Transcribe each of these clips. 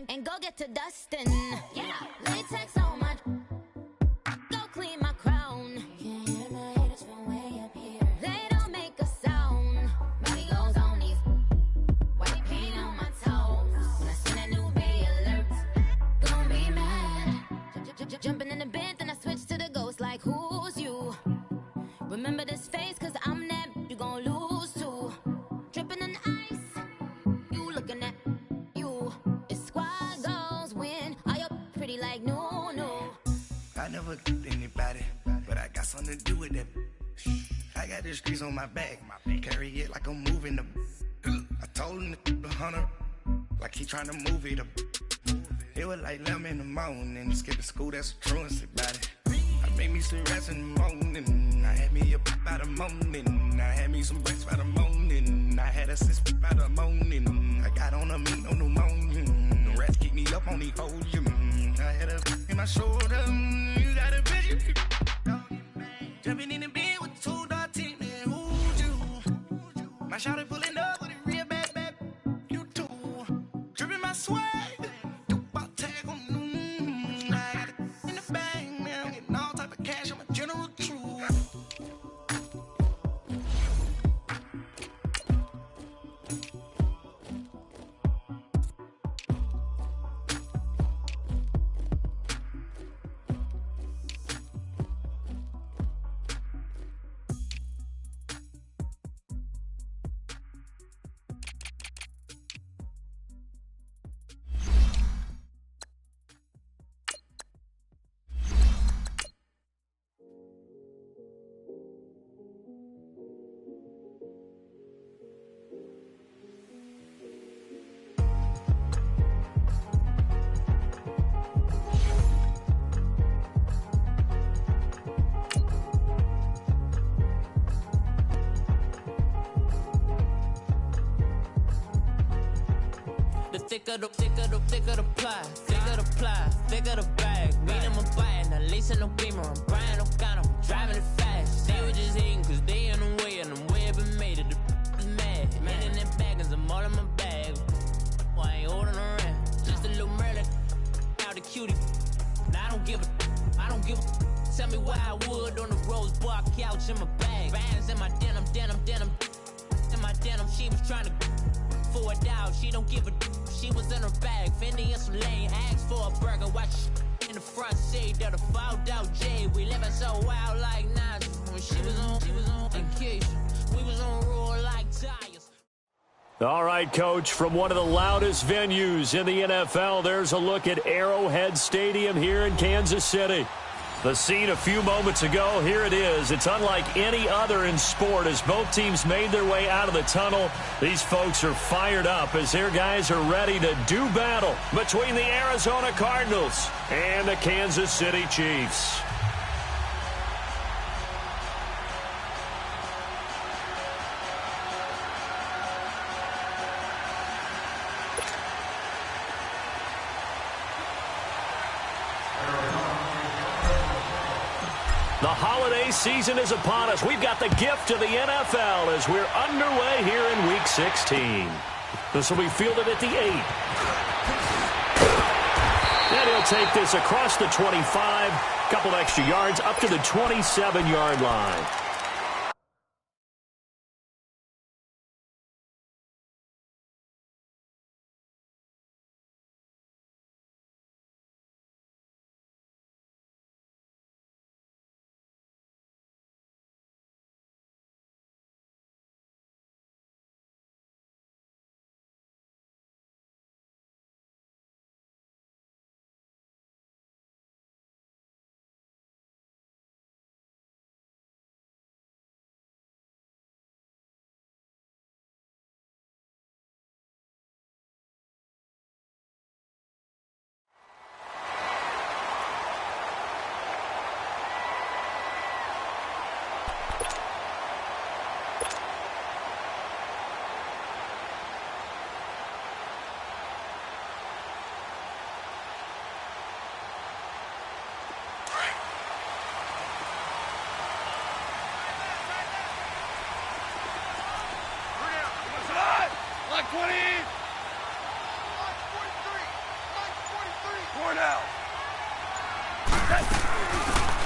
and go get to dustin'. Yeah, latex on my, go clean my crown. You can hear my haters from way up here. They don't make a sound. Money goes on these white paint on my toes. When I send that new bay alert, gonna be mad. Jumping in the bed, then I switch to the ghost like who's you? Remember this face, cause I'm that you gon' lose to. Dripping in ice, you looking at you. It's squad goals win. Are you pretty like no, no? I never anybody, but I got something to do with that. I got the streets on my back, carry it like I'm moving the. I told him the hunter, like he trying to move it up. It was like 11 in the morning, skipping school, that's a truancy about it. I made me some rest in the morning, I had me up by the morning, I had me some breaks by the morning, I had a sis by the morning, I got on a meat, no pneumonia, the rats keep me up on the podium, I had a in my shoulder, you got a bitch, jumping in the bed with 2 dark teeth, man, who'd you? My shawty pulling up with a real bad, you too, dripping my swag. Thicker the ply, thicker the bag. Meet them a bite, now lacing no beamer. I'm Brian O'Connor, I'm driving it fast. They were just hating cause they in the way, and I'm way up and made it. The is mad. Man in them baggins, I'm all in my bag. Why I ain't holding around? Just a little Merlin, out the cutie. Now I don't give a. Tell me why I would on the rose bar couch in my bag. Bands in my denim. In my denim, she was trying to for it out. She don't give a. She was in her bag, Fendi and some lane. Asked for a burger, watch in the front seat of the fouled out J. We living so wild like Nas. When she was on vacation, we was on roll like tires. All right, Coach, from one of the loudest venues in the NFL, there's a look at Arrowhead Stadium here in Kansas City. The scene a few moments ago, here it is. It's unlike any other in sport as both teams made their way out of the tunnel. These folks are fired up as their guys are ready to do battle between the Arizona Cardinals and the Kansas City Chiefs. The holiday season is upon us. We've got the gift of the NFL as we're underway here in Week 16. This will be fielded at the 8. And he'll take this across the 25, couple extra yards up to the 27-yard line.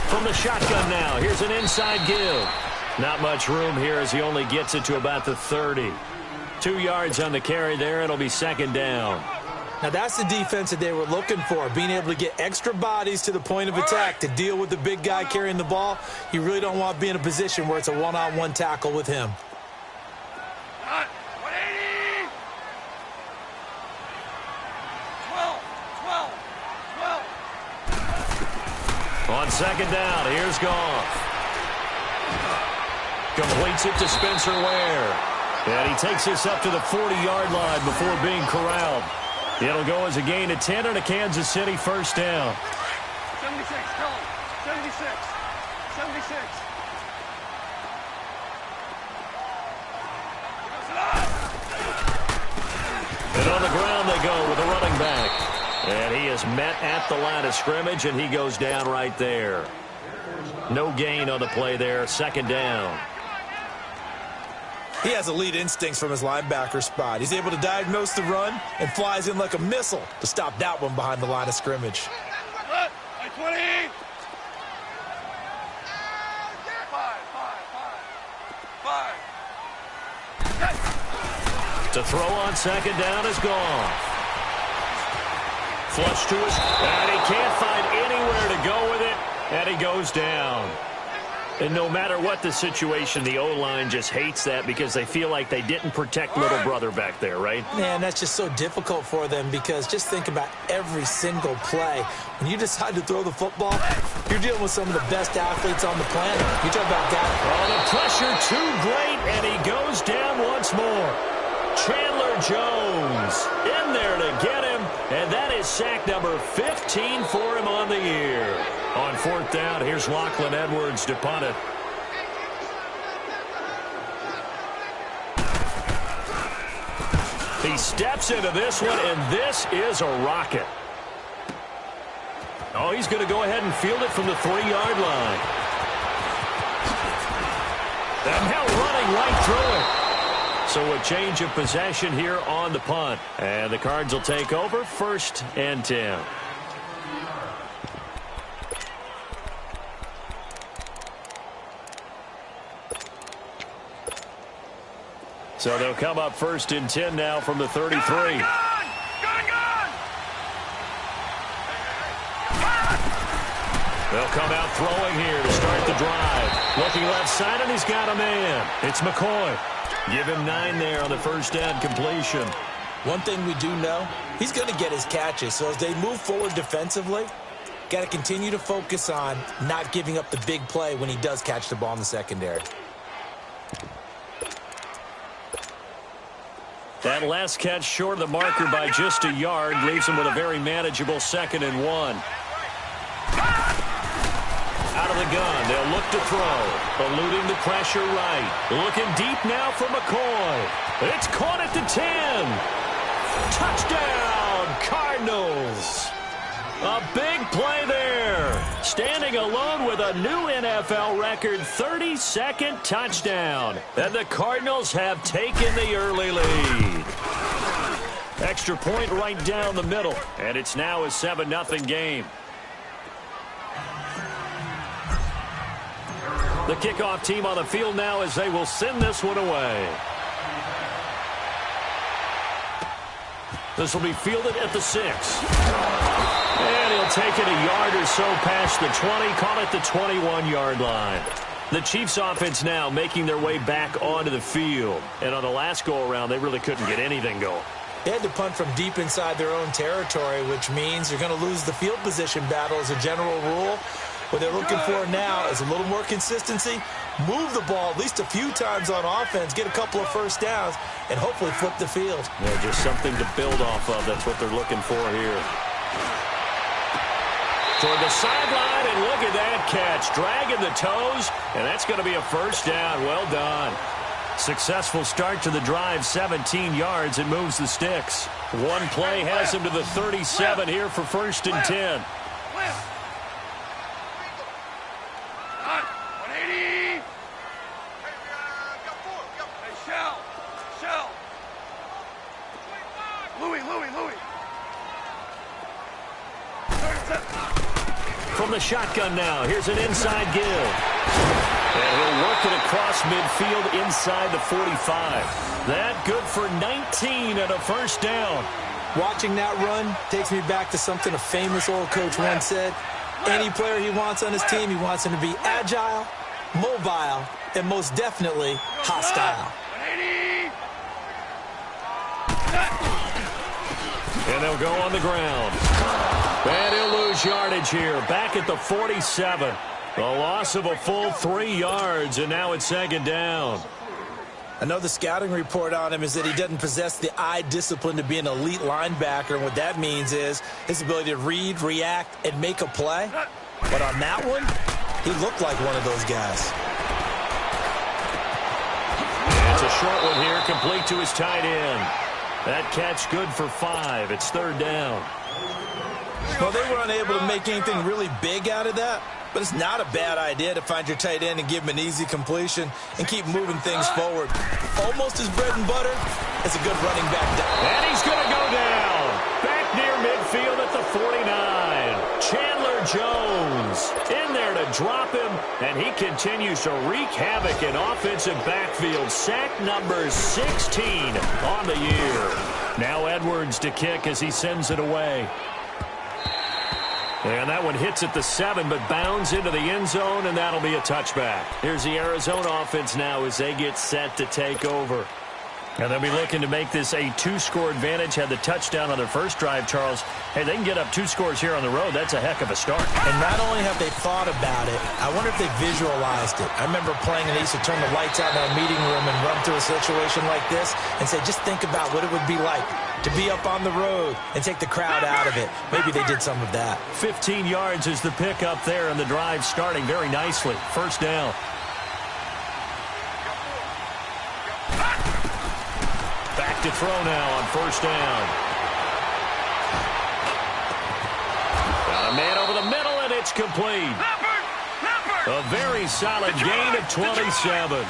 From the shotgun now, here's an inside give. Not much room here as he only gets it to about the 30. 2 yards on the carry there. It'll be second down. Now that's the defense that they were looking for, being able to get extra bodies to the point of attack to deal with the big guy carrying the ball. You really don't want to be in a position where it's a one-on-one tackle with him. 180! 12. On second down, here's Goff. Completes it to Spencer Ware. And he takes this up to the 40-yard line before being corralled. It'll go as a gain of 10 and a Kansas City first down. 76, tell him. 76. 76. And on the ground they go with a running back. And he is met at the line of scrimmage, and he goes down right there. No gain on the play there, second down. He has elite instincts from his linebacker spot. He's able to diagnose the run and flies in like a missile to stop that one behind the line of scrimmage. 20. 5. To throw on second down is gone. Flush to us, and he can't find anywhere to go with it, and he goes down. And no matter what the situation, the O-line just hates that because they feel like they didn't protect little brother back there, right? Man, that's just so difficult for them because just think about every single play. When you decide to throw the football, you're dealing with some of the best athletes on the planet. You talk about guys. Oh, the pressure too great, and he goes down once more. Chandler Jones in there to get him, and that is sack number 15 for him on the year. On fourth down, here's Lachlan Edwards to punt it. He steps into this one, and this is a rocket. Oh, he's going to go ahead and field it from the 3-yard line. And now running right through it. So a change of possession here on the punt. And the Cards will take over, 1st and 10. So they'll come up 1st and 10 now from the 33. Gone! They'll come out throwing here to start the drive. Looking left side, and he's got a man. It's McCoy. Give him 9 there on the first down completion. One thing we do know, he's going to get his catches. So as they move forward defensively, got to continue to focus on not giving up the big play when he does catch the ball in the secondary. That last catch short of the marker by just a yard leaves him with a very manageable 2nd and 1. Out of the gun, they'll look to throw. Eluding the pressure right. Looking deep now for McCoy. It's caught at the 10. Touchdown, Cardinals. A big play there. Standing alone with a new NFL record 32nd touchdown. And the Cardinals have taken the early lead. Extra point right down the middle. And it's now a 7-0 game. The kickoff team on the field now as they will send this one away. This will be fielded at the 6. And he'll take it a yard or so past the 20, call it the 21-yard line. The Chiefs offense now making their way back onto the field. And on the last go-around, they really couldn't get anything going. They had to punt from deep inside their own territory, which means you're going to lose the field position battle as a general rule. What they're looking for now is a little more consistency, move the ball at least a few times on offense, get a couple of first downs, and hopefully flip the field. Yeah, just something to build off of. That's what they're looking for here. Toward the sideline, and look at that catch. Dragging the toes, and that's going to be a first down. Well done. Successful start to the drive, 17 yards. It moves the sticks. One play has him to the 37 here for 1st and 10. 180. Hey, Shell. Louis. From the shotgun now, here's an inside give. And he'll work it across midfield inside the 45. That good for 19 and a first down. Watching that run takes me back to something a famous old coach once said. Any player he wants on his team, he wants him to be agile, mobile, and most definitely hostile. And they'll go on the ground. And he'll lose yardage here. Back at the 47. A loss of a full 3 yards, and now it's second down. Another scouting report on him is that he doesn't possess the eye discipline to be an elite linebacker, and what that means is his ability to read, react, and make a play. But on that one, he looked like one of those guys. It's a short one here, complete to his tight end. That catch good for 5. It's third down. Well, they were unable to make anything really big out of that, but it's not a bad idea to find your tight end and give him an easy completion and keep moving things forward. Almost his bread and butter is a good running back down. And he's going to go down. Back near midfield at the 49. Chandler Jones in there to drop him, and he continues to wreak havoc in offensive backfield. Sack number 16 on the year. Now Edwards to kick as he sends it away. And that one hits at the 7, but bounds into the end zone, and that'll be a touchback. Here's the Arizona offense now as they get set to take over. And they'll be looking to make this a 2-score advantage. Had the touchdown on their first drive, Charles. Hey, they can get up 2 scores here on the road. That's a heck of a start. And not only have they thought about it, I wonder if they visualized it. I remember playing, and they used to turn the lights out in our meeting room and run through a situation like this and say, just think about what it would be like to be up on the road and take the crowd out of it. Maybe they did some of that. 15 yards is the pickup there, and the drive starting very nicely. First down. Back to throw now on first down. Got a man over the middle, and it's complete. A very solid gain of 27.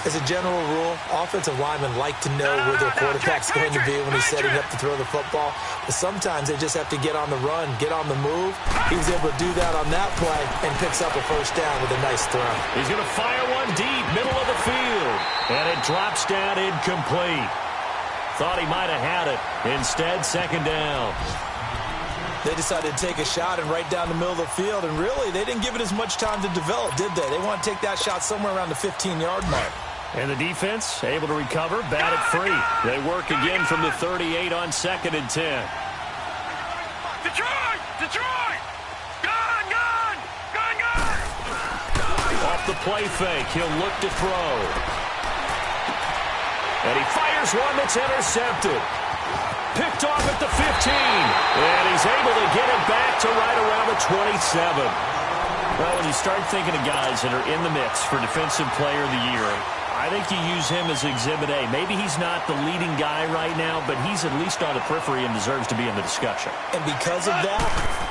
As a general rule, offensive linemen like to know where their quarterback's going to be when he's setting up to throw the football. But sometimes they just have to get on the run, get on the move. He was able to do that on that play and picks up a first down with a nice throw. He's going to fire one deep, middle of the field. And it drops down incomplete. Thought he might have had it. Instead, second down. They decided to take a shot and right down the middle of the field, and really, they didn't give it as much time to develop, did they? They want to take that shot somewhere around the 15-yard mark. And the defense able to recover, bat it free. They work again from the 38 on 2nd and 10. Detroit! Detroit! Gun! Gun! Gun! Gun! Off the play fake, he'll look to throw. And he fires one that's intercepted. Picked off at the 15. And he's able to get it back to right around the 27. Well, when you start thinking of guys that are in the mix for Defensive Player of the Year, I think you use him as Exhibit A. Maybe he's not the leading guy right now, but he's at least on the periphery and deserves to be in the discussion. And because of that,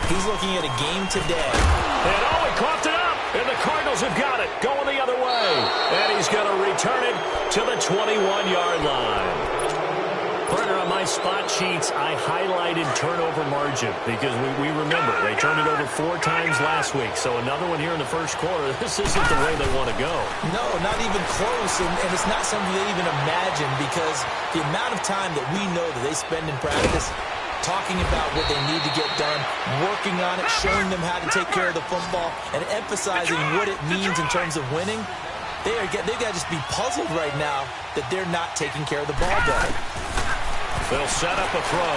he's looking at a game today. And he coughed it up, and the Cardinals have got it, going the other way. And he's going to return it to the 21-yard line. Partner, on my spot sheets, I highlighted turnover margin because we remember they turned it over 4 times last week. So another one here in the first quarter. This isn't the way they want to go. No, not even close, and it's not something they even imagine because the amount of time that we know that they spend in practice talking about what they need to get done, working on it, showing them how to take care of the football, and emphasizing what it means in terms of winning, they've got to just be puzzled right now that they're not taking care of the ball better. They'll set up a throw.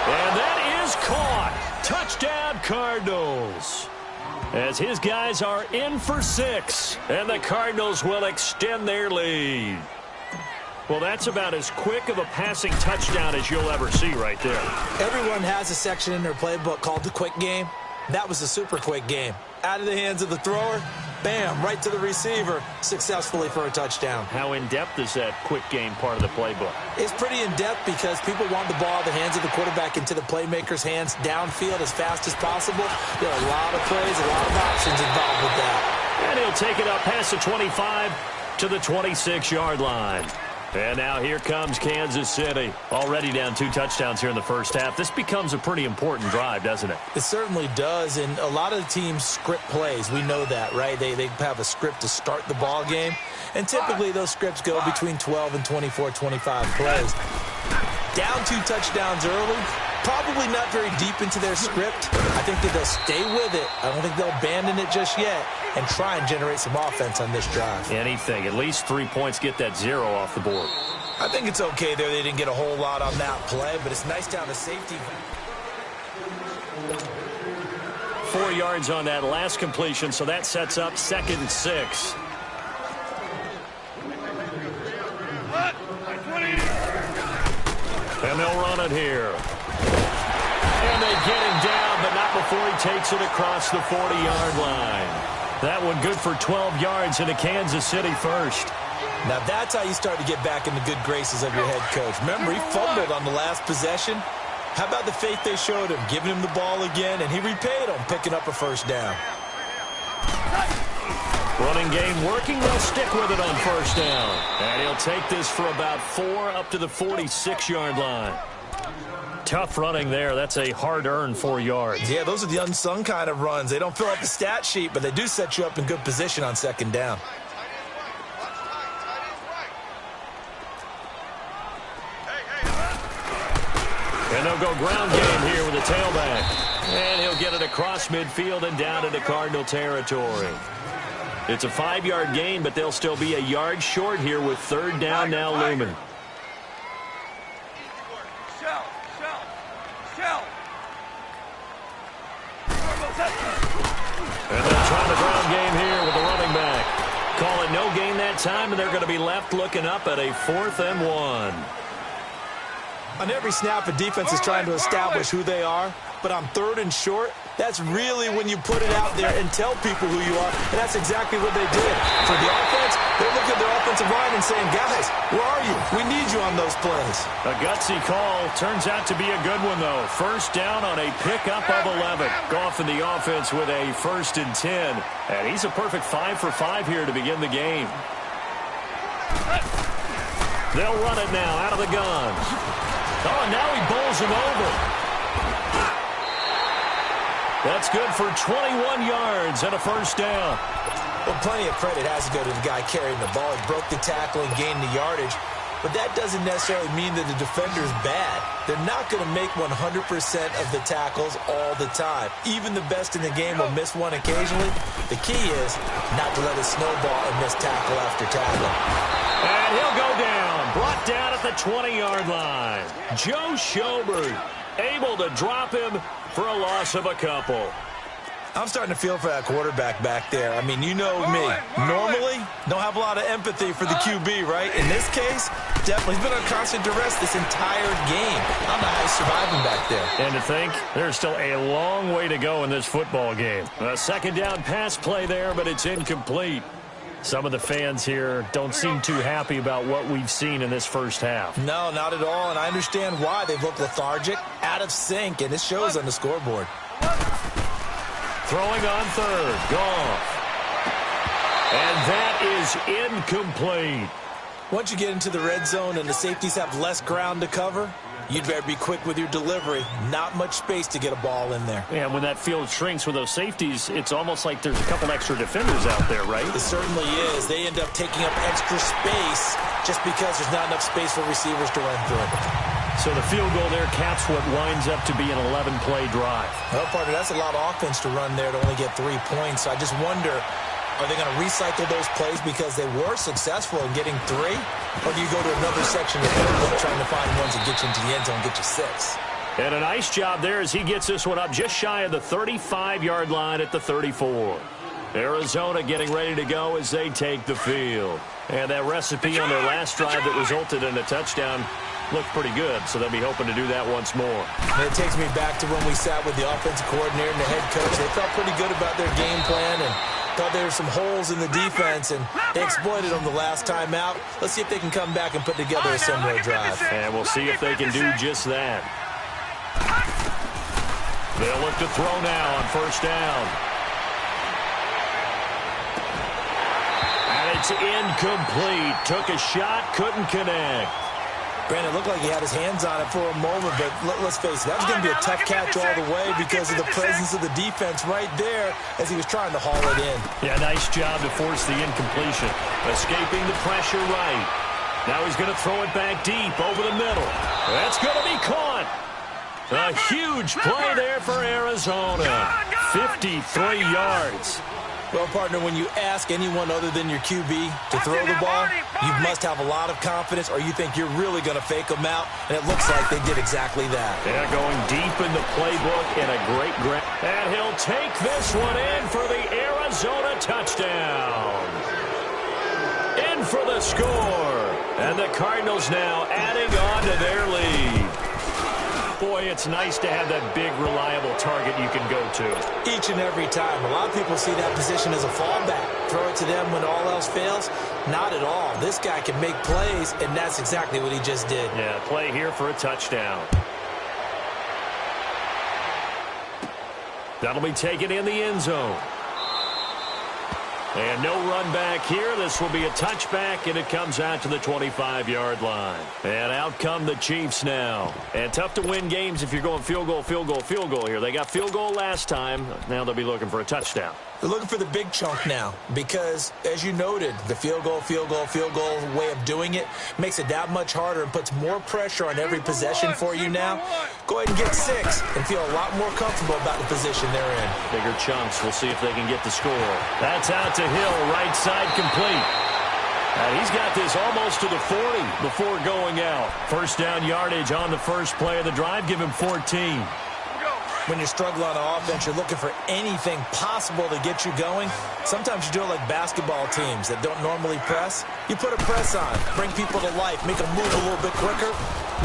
And that is caught. Touchdown, Cardinals. As his guys are in for 6, and the Cardinals will extend their lead. Well, that's about as quick of a passing touchdown as you'll ever see right there. Everyone has a section in their playbook called the quick game. That was a super quick game. Out of the hands of the thrower, bam, right to the receiver, successfully for a touchdown. How in-depth is that quick game part of the playbook? It's pretty in-depth because people want the ball out of the hands of the quarterback into the playmaker's hands downfield as fast as possible. There are a lot of plays, a lot of options involved with that. And he'll take it up past the 25 to the 26-yard line. And now here comes Kansas City. Already down 2 touchdowns here in the first half. This becomes a pretty important drive, doesn't it? It certainly does, and a lot of the teams script plays. We know that, right? They have a script to start the ball game, and typically those scripts go between 12 and 24, 25 plays. Down 2 touchdowns early, probably not very deep into their script. I think that they'll stay with it. I don't think they'll abandon it just yet and try and generate some offense on this drive. Anything. At least 3 points, get that 0 off the board. I think it's okay there. They didn't get a whole lot on that play, but it's nice to have a safety. 4 yards on that last completion, so that sets up 2nd and 6. And they'll run it here. And they get him down, but not before he takes it across the 40-yard line. That one good for 12 yards into Kansas City first. Now that's how you start to get back in the good graces of your head coach. Remember, he fumbled on the last possession. How about the faith they showed him, giving him the ball again, and he repaid them, picking up a first down. Running game working. They'll stick with it on first down. And he'll take this for about 4 up to the 46-yard line. Tough running there. That's a hard-earned 4 yards. Yeah, those are the unsung kind of runs. They don't fill up the stat sheet, but they do set you up in good position on 2nd down. And they'll go ground game here with the tailback. And he'll get it across midfield and down into Cardinal territory. It's a 5-yard gain, but they'll still be a yard short here with 3rd down now looming. And they'll try the ground game here with the running back. Call it no gain that time, and they're going to be left looking up at a 4th and 1. On every snap, a defense is trying to establish who they are, but on 3rd and short, that's really when you put it out there and tell people who you are, and that's exactly what they did. For the offense, they're looking at their offensive line and saying, guys, where are you? We need you on those plays. A gutsy call. Turns out to be a good one, though. First down on a pickup of 11. Goff in the offense with a 1st and 10. And he's a perfect 5 for 5 here to begin the game. They'll run it now out of the gun. Oh, and now he bowls him over. That's good for 21 yards and a first down. Well, plenty of credit has to go to the guy carrying the ball. He broke the tackle and gained the yardage. But that doesn't necessarily mean that the defender's bad. They're not going to make 100% of the tackles all the time. Even the best in the game will miss one occasionally. The key is not to let it snowball and miss tackle after tackle. And he'll go down. Brought down at the 20-yard line. Joe Schobert able to drop him for a loss of a couple. I'm starting to feel for that quarterback back there. I mean, you know me. Normally, don't have a lot of empathy for the QB, right? In this case, definitely. He's been under constant duress this entire game. I don't know how he's surviving back there. And to think, there's still a long way to go in this football game. A 2nd down pass play there, but it's incomplete. Some of the fans here don't seem too happy about what we've seen in this first half. No, not at all, and I understand why. They've looked lethargic, out of sync, and it shows on the scoreboard. Throwing on 3rd, Goff. And that is incomplete. Once you get into the red zone and the safeties have less ground to cover, you'd better be quick with your delivery. Not much space to get a ball in there. Yeah, when that field shrinks with those safeties, it's almost like there's a couple extra defenders out there, right? It certainly is. They end up taking up extra space just because there's not enough space for receivers to run through. So the field goal there caps what winds up to be an 11-play drive. Well, partner, that's a lot of offense to run there to only get 3 points. So I just wonder, are they going to recycle those plays because they were successful in getting 3? Or do you go to another section of the field trying to find ones that get you into the end zone and get you 6? And a nice job there as he gets this one up just shy of the 35-yard line at the 34. Arizona getting ready to go as they take the field. And that recipe on their last drive that resulted in a touchdown looked pretty good, so they'll be hoping to do that once more. And it takes me back to when we sat with the offensive coordinator and the head coach. They felt pretty good about their game plan and thought there were some holes in the defense, and they exploited them the last time out. Let's see if they can come back and put together a similar drive. And we'll see if they can do just that. They'll look to throw now on first down. And It's incomplete. Took a shot, couldn't connect. Brandon, it looked like he had his hands on it for a moment, but let's face it, that was going to be a tough catch all the way because of the presence of the defense right there as he was trying to haul it in. Yeah, nice job to force the incompletion. Escaping the pressure right. Now he's going to throw it back deep over the middle. That's going to be caught. A huge play there for Arizona. 53 yards. Well, partner, when you ask anyone other than your QB to throw the ball, you must have a lot of confidence or you think you're really going to fake them out, and it looks like they did exactly that. Yeah, going deep in the playbook and a great grab. And he'll take this one in for the Arizona touchdown. In for the score. And the Cardinals now adding on to their lead. Boy, it's nice to have that big, reliable target you can go to. Each and every time. A lot of people see that position as a fallback. Throw it to them when all else fails. Not at all. This guy can make plays, and that's exactly what he just did. Yeah, play here for a touchdown. That'll be taken in the end zone. And no run back here. This will be a touchback, and it comes out to the 25-yard line. And out come the Chiefs now. And tough to win games if you're going field goal, field goal, field goal here. They got field goal last time. Now they'll be looking for a touchdown. They're looking for the big chunk now because, as you noted, the field goal way of doing it makes it that much harder and puts more pressure on every possession for you now. Go ahead and get 6 and feel a lot more comfortable about the position they're in. Bigger chunks. We'll see if they can get the score. That's out to Hill, right side complete. And he's got this almost to the 40 before going out. First down yardage on the first play of the drive. Give him 14. When you're struggling on offense, you're looking for anything possible to get you going. Sometimes you do it like basketball teams that don't normally press. You put a press on, bring people to life, make them move a little bit quicker.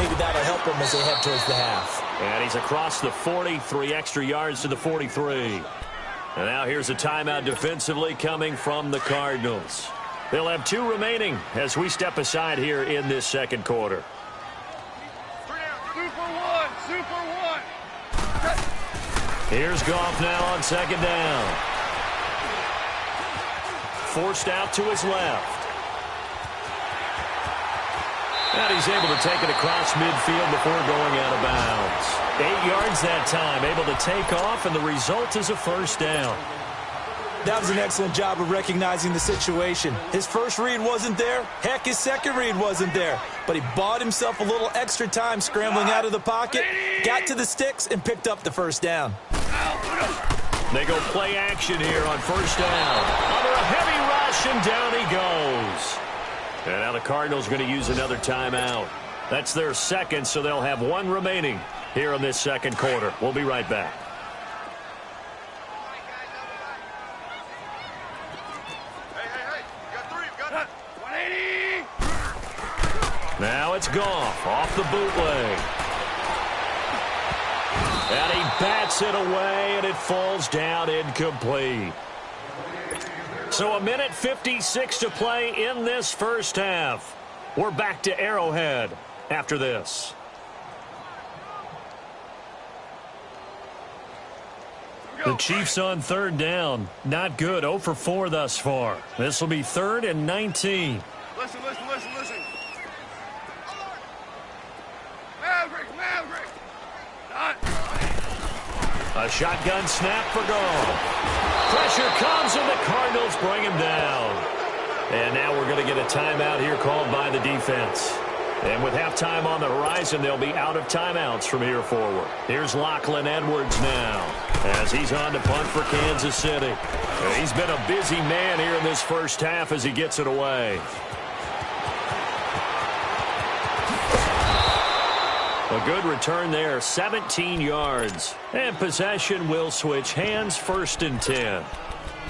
Maybe that'll help them as they head towards the half. And he's across the 40, 3 extra yards to the 43. And now here's a timeout defensively coming from the Cardinals. They'll have 2 remaining as we step aside here in this second quarter. Super one. Here's Goff now on second down. Forced out to his left. And he's able to take it across midfield before going out of bounds. 8 yards that time, able to take off, and the result is a first down. That was an excellent job of recognizing the situation. His first read wasn't there. Heck, his second read wasn't there. But he bought himself a little extra time scrambling out of the pocket, got to the sticks, and picked up the first down. They go play action here on first down. Under a heavy rush, and down he goes. And now the Cardinals going to use another timeout. That's their second, so they'll have 1 remaining here in this second quarter. We'll be right back. Now it's Goff off the bootleg. And he bats it away, and it falls down incomplete. So 1:56 to play in this first half. We're back to Arrowhead after this. The Chiefs on third down. Not good. 0 for 4 thus far. This will be 3rd and 19. Listen. A shotgun snap for Goff. Pressure comes, and the Cardinals bring him down. And now we're going to get a timeout here called by the defense. And with halftime on the horizon, they'll be out of timeouts from here forward. Here's Lachlan Edwards now as he's on to punt for Kansas City. And he's been a busy man here in this first half as he gets it away. A good return there, 17 yards. And possession will switch hands, 1st and 10.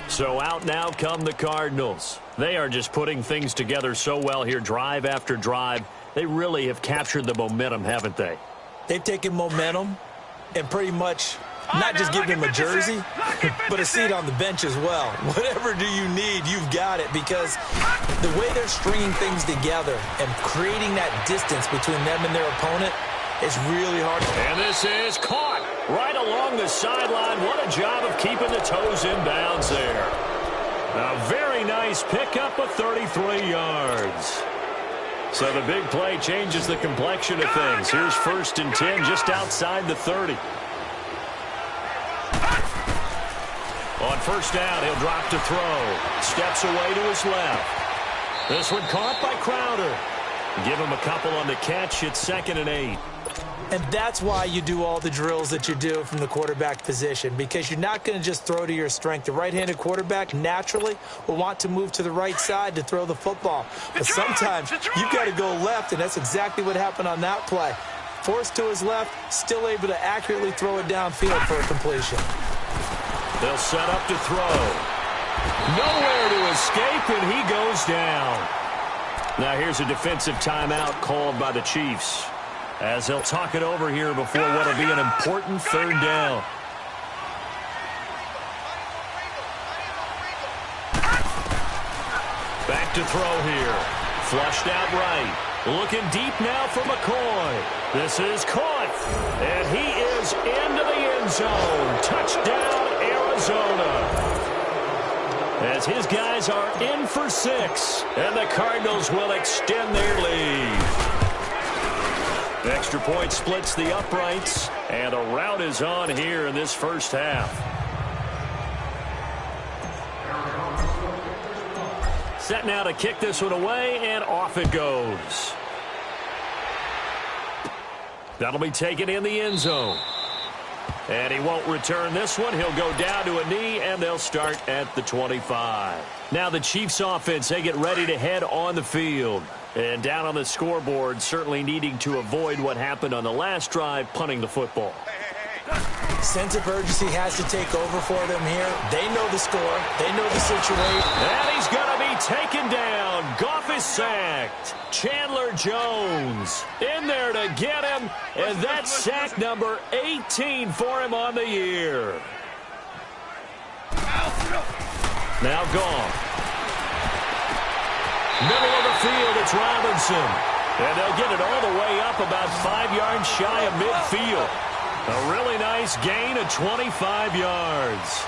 So out now come the Cardinals. They are just putting things together so well here, drive after drive. They really have captured the momentum, haven't they? They've taken momentum and pretty much not just given him a jersey, but a seat on the bench as well. Whatever do you need, you've got it, because the way they're stringing things together and creating that distance between them and their opponent, it's really hard. And this is caught right along the sideline. What a job of keeping the toes in bounds there. A very nice pickup of 33 yards. So the big play changes the complexion of things. Here's 1st and 10 just outside the 30. On 1st down, he'll drop to throw. Steps away to his left. This one caught by Crowder. Give him a couple on the catch. It's 2nd and 8. And that's why you do all the drills that you do from the quarterback position, because you're not going to just throw to your strength. The right-handed quarterback naturally will want to move to the right side to throw the football. But sometimes you've got to go left, and that's exactly what happened on that play. Forced to his left, still able to accurately throw it downfield for a completion. They'll set up to throw. Nowhere to escape, and he goes down. Now here's a defensive timeout called by the Chiefs, as they'll talk it over here before what will be an important 3rd down. Back to throw here. Flushed out right. Looking deep now for McCoy. This is caught. And he is into the end zone. Touchdown, Arizona. As his guys are in for 6. And the Cardinals will extend their lead. The extra point splits the uprights, and a rout is on here in this 1st half. Set now to kick this one away, and off it goes. That'll be taken in the end zone. And he won't return this one. He'll go down to a knee, and they'll start at the 25. Now the Chiefs offense, they get ready to head on the field. And down on the scoreboard, certainly needing to avoid what happened on the last drive, punting the football. Sense of urgency has to take over for them here. They know the score. They know the situation. And he's going to be taken down. Goff is sacked. Chandler Jones in there to get him. And that's sack number 18 for him on the year. Now Goff. Middle of the field, it's Robinson. And they'll get it all the way up about 5 yards shy of midfield. A really nice gain of 25 yards.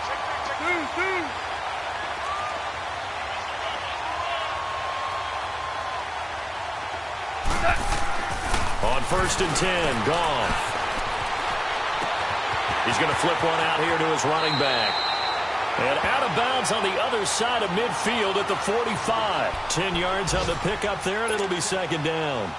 On 1st and 10, Goff. He's going to flip one out here to his running back. And out of bounds on the other side of midfield at the 45. 10 yards on the pickup there, and it'll be 2nd down.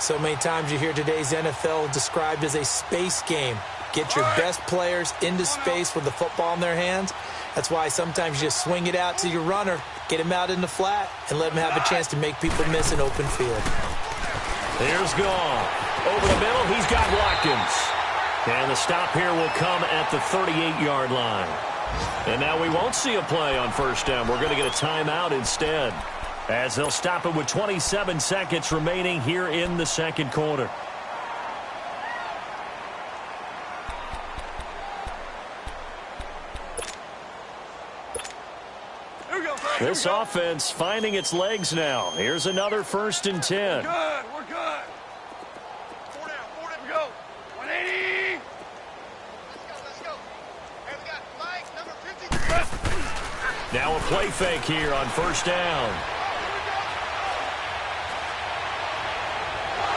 So many times you hear today's NFL described as a space game. Get your best players into space with the football in their hands. That's why sometimes you just swing it out to your runner, get him out in the flat, and let him have a chance to make people miss an open field. Here's Goff. Over the middle, he's got Watkins. And the stop here will come at the 38-yard line. And now we won't see a play on 1st down. We're going to get a timeout instead, as they'll stop it with 27 seconds remaining here in the 2nd quarter. This offense finding its legs now. Here's another 1st and 10. We're good. 4 down, we go. 180. Let's go. Hey, we got Mike, number 50. Now a play fake here on 1st down.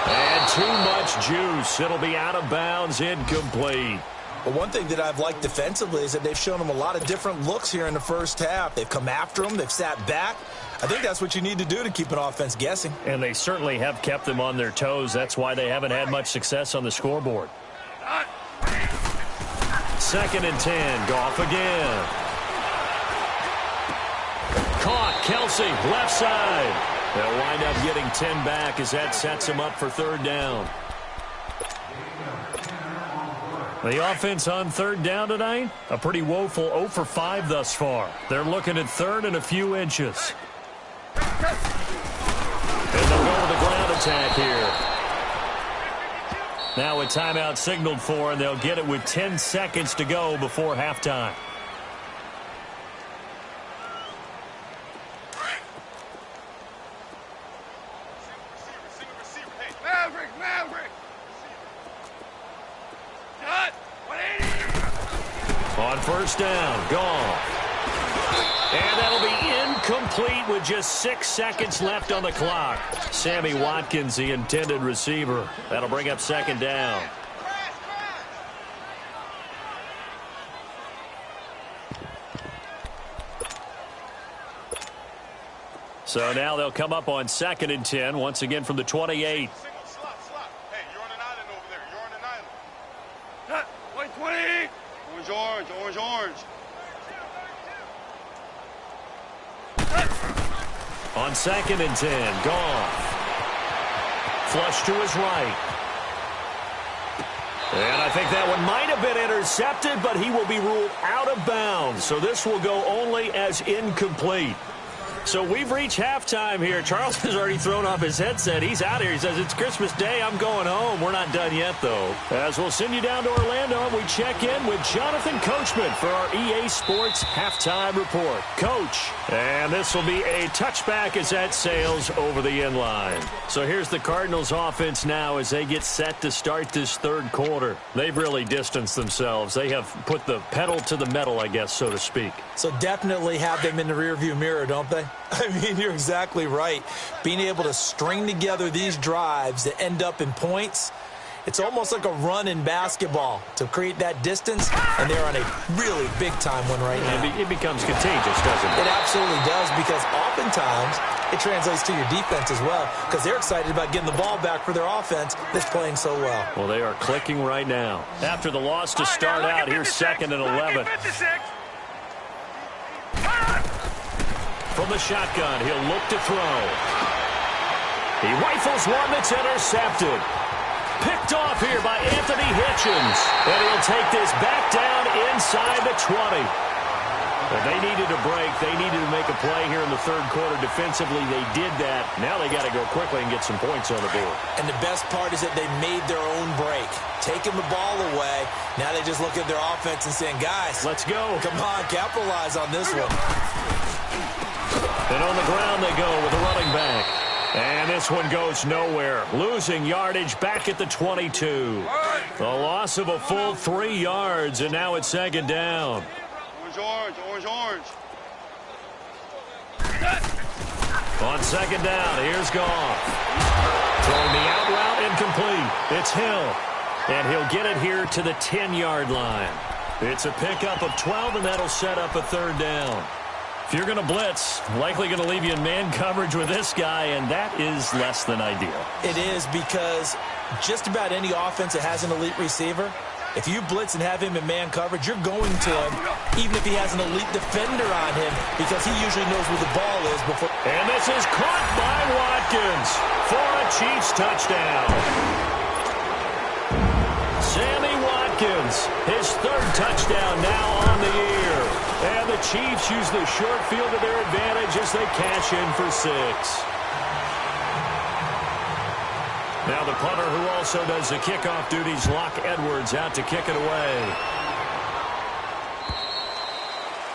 And too much juice. It'll be out of bounds, incomplete. But one thing that I've liked defensively is that they've shown them a lot of different looks here in the 1st half. They've come after them. They've sat back. I think that's what you need to do to keep an offense guessing. And they certainly have kept them on their toes. That's why they haven't had much success on the scoreboard. 2nd and 10. Goff again. Caught. Kelsey, left side. They'll wind up getting 10 back as that sets them up for 3rd down. The offense on 3rd down tonight, a pretty woeful 0 for 5 thus far. They're looking at 3rd and a few inches. And they'll go with the ground attack here. Now a timeout signaled for, and they'll get it with 10 seconds to go before halftime. On 1st down, Goff. And that'll be incomplete with just 6 seconds left on the clock. Sammy Watkins, the intended receiver. That'll bring up second down. So now they'll come up on 2nd and 10, once again from the 28. Hey, you're on an island over there. You're on an island. White 20. Orange. On 2nd and 10, Goff. Flush to his right. And I think that one might have been intercepted, but he will be ruled out of bounds. So this will go only as incomplete. So we've reached halftime here. Charles has already thrown off his headset. He's out here. He says, it's Christmas Day. I'm going home. We're not done yet, though. As we'll send you down to Orlando, and we check in with Jonathan Coachman for our EA Sports Halftime Report. Coach, and this will be a touchback as that sails over the end line. So here's the Cardinals offense now as they get set to start this third quarter. They've really distanced themselves. They have put the pedal to the metal, I guess, so to speak. So definitely have them in the rearview mirror, don't they? I mean, you're exactly right. Being able to string together these drives that end up in points, it's almost like a run in basketball to create that distance, and they're on a really big-time one right now. It becomes contagious, doesn't it? It absolutely does, because oftentimes it translates to your defense as well, because they're excited about getting the ball back for their offense that's playing so well. Well, they are clicking right now. After the loss to start out, here's 2nd and 11. From the shotgun, he'll look to throw. He rifles one that's intercepted. Picked off here by Anthony Hitchens. And he'll take this back down inside the 20. But they needed a break. They needed to make a play here in the third quarter. Defensively, they did that. Now they got to go quickly and get some points on the board. And the best part is that they made their own break. Taking the ball away. Now they just look at their offense and saying, guys, let's go. Come on, capitalize on this one. And on the ground they go with a running back. And this one goes nowhere. Losing yardage back at the 22. The loss of a full 3 yards, and now it's 2nd down. Orange. On 2nd down, here's Goff. Throwing the out route incomplete. It's Hill. And he'll get it here to the 10-yard line. It's a pickup of 12, and that'll set up a 3rd down. If you're going to blitz, likely going to leave you in man coverage with this guy, and that is less than ideal. It is, because just about any offense that has an elite receiver, if you blitz and have him in man coverage, you're going to him, even if he has an elite defender on him, because he usually knows where the ball is before. And this is caught by Watkins for a Chiefs touchdown. Sammy Watkins, his 3rd touchdown now on the year. And the Chiefs use the short field to their advantage as they cash in for 6. Now the punter, who also does the kickoff duties, Locke Edwards, out to kick it away.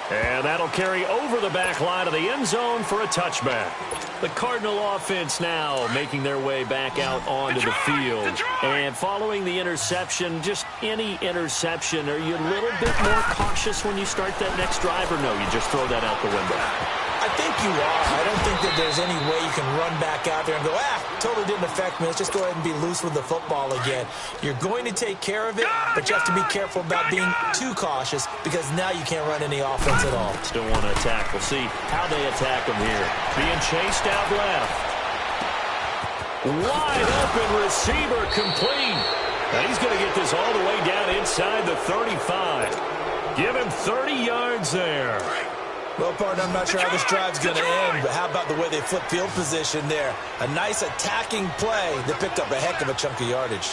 And that'll carry over the back line of the end zone for a touchback. The Cardinal offense now making their way back out onto the field. And following the interception, just any interception, are you a little bit more cautious when you start that next drive, or no, you just throw that out the window? I think you are. I don't think that there's any way you can run back out there and go, totally didn't affect me. Let's just go ahead and be loose with the football again. You're going to take care of it, but you have to be careful about being too cautious, because now you can't run any offense at all. Still want to attack. We'll see how they attack them here. Being chased out left. Wide open receiver complete. Now he's going to get this all the way down inside the 35. Give him 30 yards there. Well, partner, I'm not sure how this drive's going to end, but how about the way they flip field position there? A nice attacking play that picked up a heck of a chunk of yardage.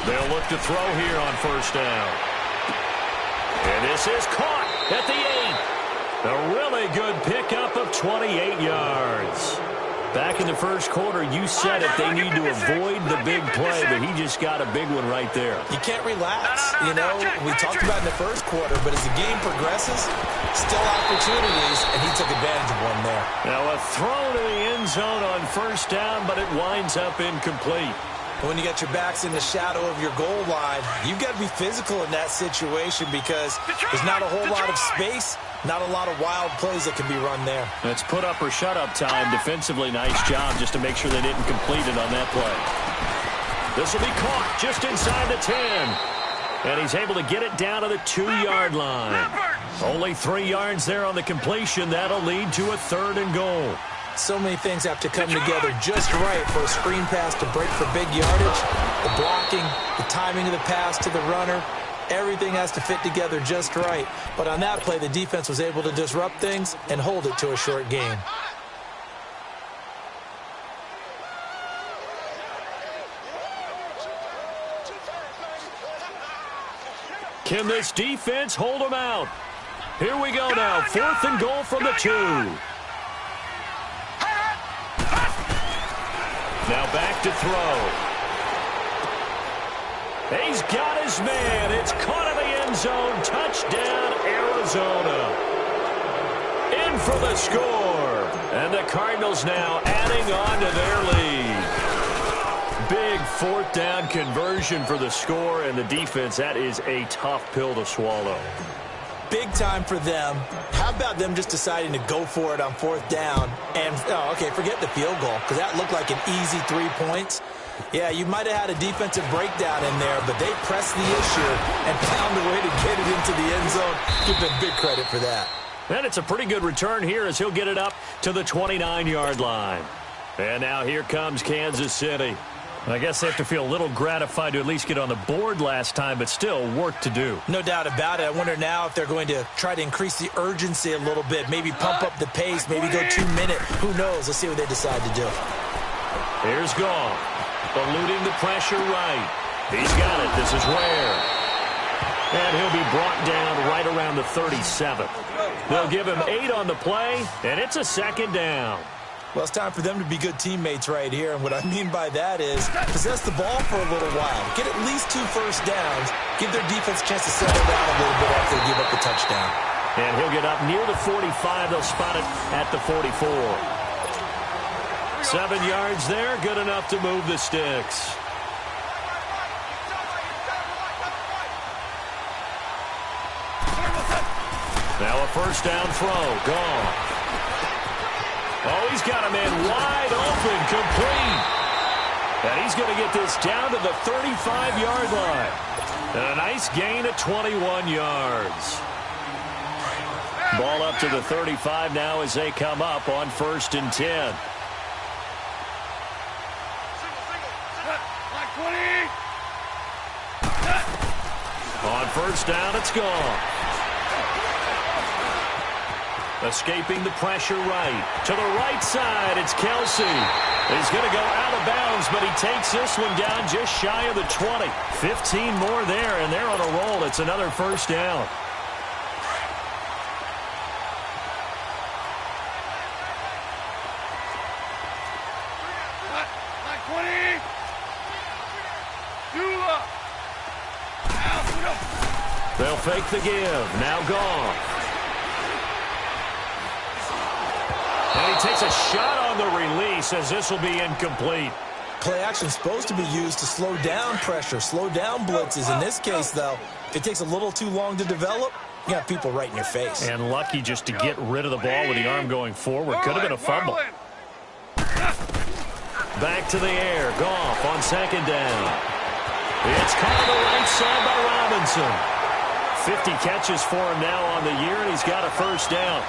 They'll look to throw here on 1st down. And this is caught at the 8. A really good pickup of 28 yards. Back in the first quarter, you said it, they need to avoid the big play, but he just got a big one right there. You can't relax. You know, we talked about in the first quarter, but as the game progresses, still opportunities, and he took advantage of one there. Now a throw to the end zone on 1st down, but it winds up incomplete. When you got your backs in the shadow of your goal line, you've got to be physical in that situation because there's not a whole lot of space, not a lot of wild plays that can be run there. It's put up or shut up time. Defensively, nice job just to make sure they didn't complete it on that play. This will be caught just inside the 10. And he's able to get it down to the 2-yard line. Only 3 yards there on the completion. That'll lead to a 3rd and goal. So many things have to come together just right for a screen pass to break for big yardage. The blocking, the timing of the pass to the runner, everything has to fit together just right. But on that play, the defense was able to disrupt things and hold it to a short gain. Can this defense hold them out? Here we go now. 4th and goal from the 2. Now back to throw. He's got his man. It's caught in the end zone. Touchdown, Arizona. In for the score. And the Cardinals now adding on to their lead. Big 4th down conversion for the score, and the defense, that is a tough pill to swallow. Big time for them. How about them just deciding to go for it on 4th down? And, forget the field goal, because that looked like an easy 3 points. Yeah, you might have had a defensive breakdown in there, but they pressed the issue and found a way to get it into the end zone. Give them big credit for that. And it's a pretty good return here as he'll get it up to the 29-yard line. And now here comes Kansas City. I guess they have to feel a little gratified to at least get on the board last time, but still work to do. No doubt about it. I wonder now if they're going to try to increase the urgency a little bit, maybe pump up the pace, maybe go 2-minute. Who knows? Let's see what they decide to do. Here's Goff, eluding the pressure right. He's got it. This is Ware. And he'll be brought down right around the 37. They'll give him 8 on the play, and it's a 2nd down. Well, it's time for them to be good teammates right here. And what I mean by that is possess the ball for a little while. Get at least 2 first downs. Give their defense a chance to settle down a little bit after they give up the touchdown. And he'll get up near the 45. They'll spot it at the 44. 7 yards there. Good enough to move the sticks. Now a 1st down throw. Gone. Oh, he's got a man wide open, complete. And he's going to get this down to the 35-yard line. And a nice gain of 21 yards. Ball up to the 35 now as they come up on 1st and 10. On 1st down, it's gone. Escaping the pressure right. To the right side, it's Kelsey. He's going to go out of bounds, but he takes this one down just shy of the 20. 15 more there, and they're on a roll. It's another 1st down. They'll fake the give. Now Goff. And he takes a shot on the release as this will be incomplete. Play action is supposed to be used to slow down pressure, slow down blitzes. In this case, though, if it takes a little too long to develop, you got people right in your face. And lucky just to get rid of the ball with the arm going forward. Could have been a fumble. Back to the air. Goff on 2nd down. It's caught on the right side by Robinson. 50 catches for him now on the year, and he's got a 1st down.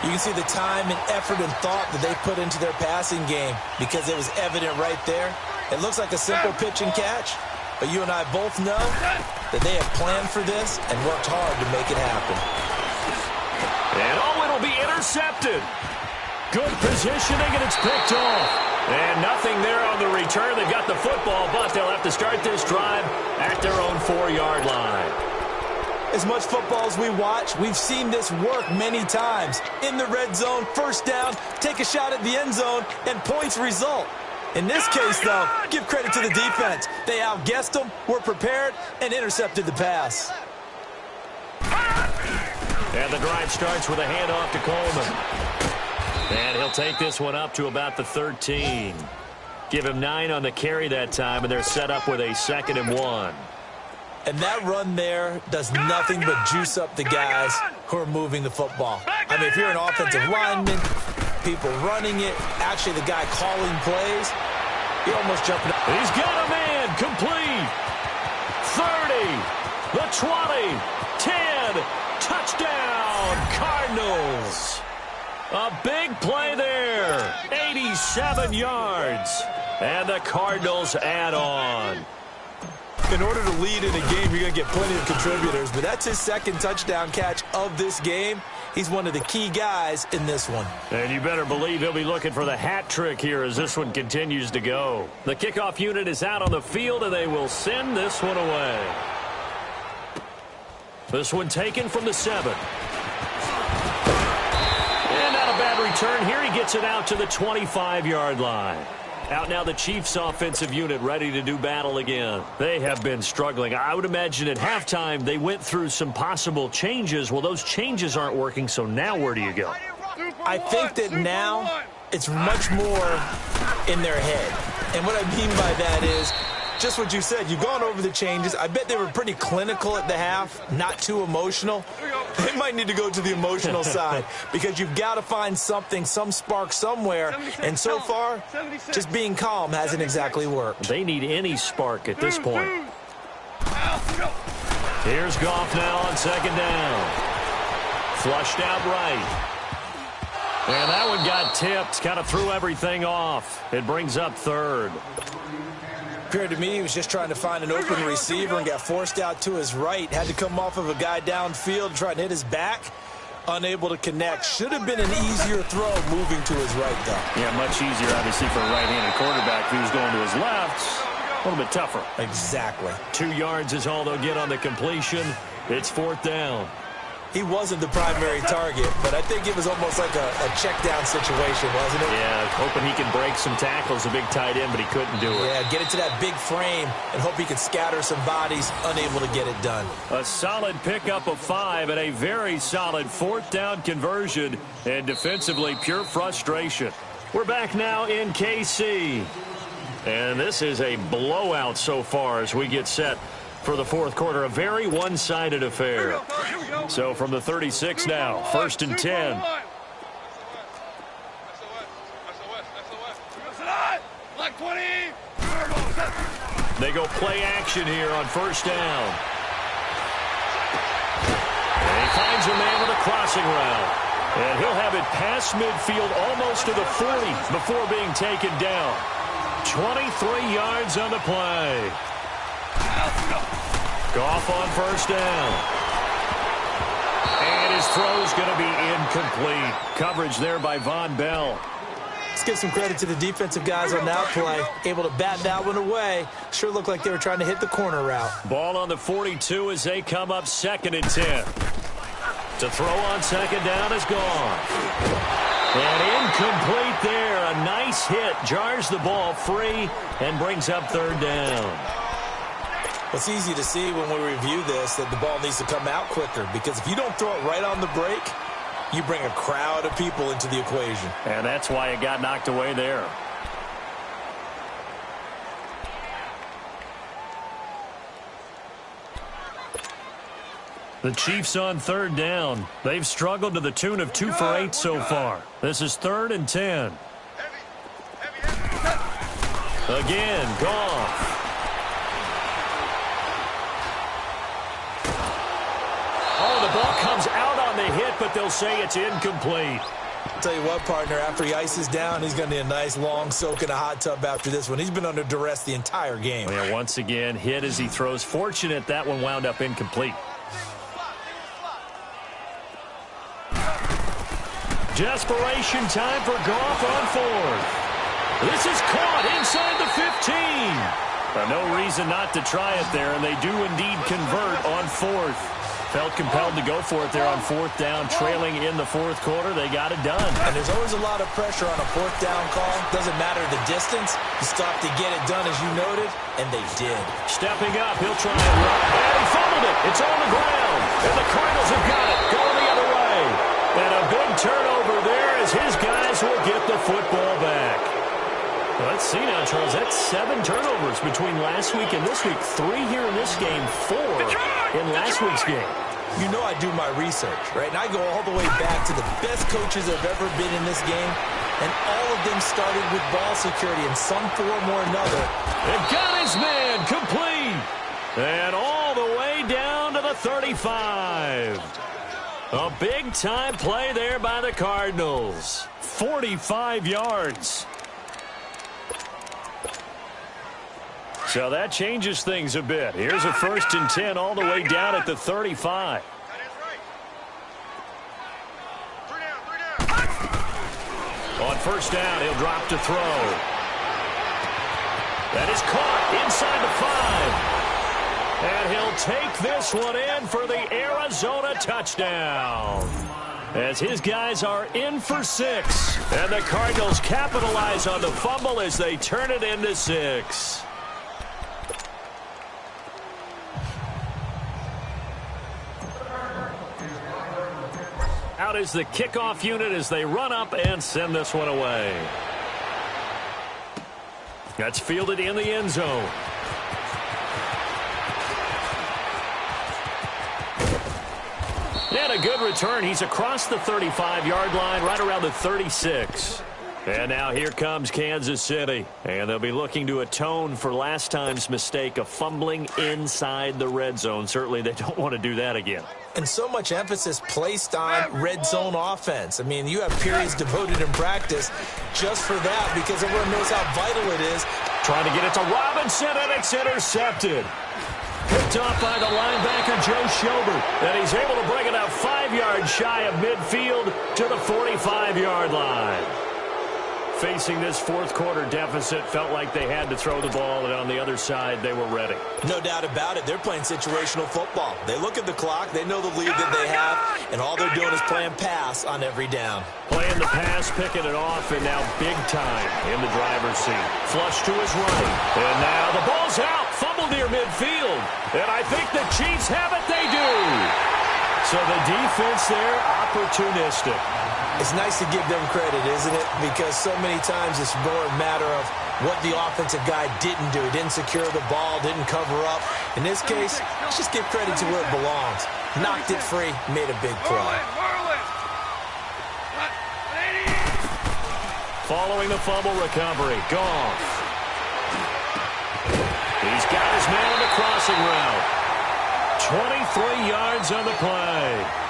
You can see the time and effort and thought that they put into their passing game because it was evident right there. It looks like a simple pitch and catch, but you and I both know that they have planned for this and worked hard to make it happen. And it'll be intercepted. Good positioning, and it's picked off. And nothing there on the return. They've got the football, but they'll have to start this drive at their own 4-yard line. As much football as we watch, we've seen this work many times. In the red zone, 1st down, take a shot at the end zone, and points result. In this case, though, give credit to the defense. They outguessed them, were prepared, and intercepted the pass. And the drive starts with a handoff to Coleman. And he'll take this one up to about the 13. Give him 9 on the carry that time, and they're set up with a 2nd and 1. And that run there does nothing but juice up the guys who are moving the football. I mean, if you're an offensive lineman, people running it, actually the guy calling plays, you're almost jumping up. He's got a man, complete. 30, the 20, 10, touchdown, Cardinals. A big play there, 87 yards, and the Cardinals add on. In order to lead in a game, you're going to get plenty of contributors, but that's his 2nd touchdown catch of this game. He's one of the key guys in this one. And you better believe he'll be looking for the hat trick here as this one continues to go. The kickoff unit is out on the field, and they will send this one away. This one taken from the 7. And not a bad return here. He gets it out to the 25-yard line. Out now the Chiefs offensive unit ready to do battle again. They have been struggling. I would imagine at halftime they went through some possible changes. Well, those changes aren't working, so now where do you go? I think that now it's much more in their head. And what I mean by that is just what you said. You've gone over the changes. I bet they were pretty clinical at the half, not too emotional. They might need to go to the emotional side because you've got to find something, some spark somewhere. And so far, just being calm hasn't exactly worked. They need any spark at this point. Here's Goff now on 2nd down. Flushed out right. And that one got tipped, kind of threw everything off. It brings up 3rd. Appeared to me he was just trying to find an open receiver and got forced out to his right. Had to come off of a guy downfield, try and hit his back. Unable to connect. Should have been an easier throw moving to his right, though. Yeah, much easier, obviously, for a right-handed quarterback. If he was going to his left, a little bit tougher. Exactly. 2 yards is all they'll get on the completion. It's 4th down. He wasn't the primary target, but I think it was almost like a check-down situation, wasn't it? Yeah, hoping he can break some tackles, a big tight end, but he couldn't do it. Yeah, get it to that big frame and hope he can scatter some bodies, unable to get it done. A solid pickup of 5 and a very solid 4th down conversion, and defensively pure frustration. We're back now in KC. And this is a blowout so far as we get set for the 4th quarter. A very one-sided affair. So from the 36 now, 1st and 10. They go play action here on 1st down. And he finds a man with a crossing route. And he'll have it past midfield almost to the 40 before being taken down. 23 yards on the play. Goff on 1st down. And his throw's going to be incomplete. Coverage there by Von Bell. Let's give some credit to the defensive guys on that play. Able to bat that one away. Sure looked like they were trying to hit the corner route. Ball on the 42 as they come up 2nd and 10. To throw on 2nd down is gone. And incomplete there. A nice hit. Jars the ball free and brings up 3rd down. It's easy to see when we review this that the ball needs to come out quicker, because if you don't throw it right on the break, you bring a crowd of people into the equation. And that's why it got knocked away there. The Chiefs on 3rd down. They've struggled to the tune of 2 for 8 so far. This is 3rd and 10. Again, Goff. Oh, the ball comes out on the hit, but they'll say it's incomplete. I'll tell you what, partner, after he ices down, he's going to need a nice long soak in a hot tub after this one. He's been under duress the entire game. Yeah, once again, hit as he throws. Fortunate that one wound up incomplete. Desperation time for Goff on 4th. This is caught inside the 15. No reason not to try it there, and they do indeed convert on 4th. Felt compelled to go for it there on 4th down, trailing in the 4th quarter. They got it done. And there's always a lot of pressure on a 4th down call. Doesn't matter the distance. You stop to get it done, as you noted, and they did. Stepping up, he'll try and run. And he fumbled it. It's on the ground. And the Cardinals have got it. Going the other way. And a big turnover there as his guys will get the football back. Let's see now, Charles. 7 turnovers between last week and this week. 3 here in this game, 4 in last week's game. You know I do my research, right? And I go all the way back to the best coaches that have ever been in this game, and all of them started with ball security in some form or another. And got his man complete. And all the way down to the 35. A big-time play there by the Cardinals. 45 yards. So that changes things a bit. Here's a 1st and 10 all the way down at the 35. On 1st down, he'll drop to throw. That is caught inside the 5. And he'll take this one in for the Arizona touchdown. As his guys are in for 6. And the Cardinals capitalize on the fumble as they turn it into 6. Out is the kickoff unit as they run up and send this one away. That's fielded in the end zone. And a good return. He's across the 35-yard line, right around the 36. And now here comes Kansas City. And they'll be looking to atone for last time's mistake of fumbling inside the red zone. Certainly they don't want to do that again. And so much emphasis placed on red zone offense. I mean, you have periods devoted in practice just for that because everyone knows how vital it is. Trying to get it to Robinson, and it's intercepted. Picked off by the linebacker, Joe Schobert. And he's able to bring it out 5 yards shy of midfield to the 45-yard line. Facing this 4th quarter deficit, felt like they had to throw the ball, and on the other side, they were ready. No doubt about it. They're playing situational football. They look at the clock, they know the lead that they have, and all they're doing is playing pass on every down. Playing the pass, picking it off, and now big time in the driver's seat. Flush to his right. And now the ball's out. Fumble near midfield. And I think the Chiefs have it. They do. So the defense there, opportunistic. It's nice to give them credit, isn't it? Because so many times it's more a matter of what the offensive guy didn't do. He didn't secure the ball, didn't cover up. In this case, let's just give credit to where it belongs. Knocked it free, made a big play. Following the fumble recovery, Goff. He's got his man on the crossing route. 23 yards on the play.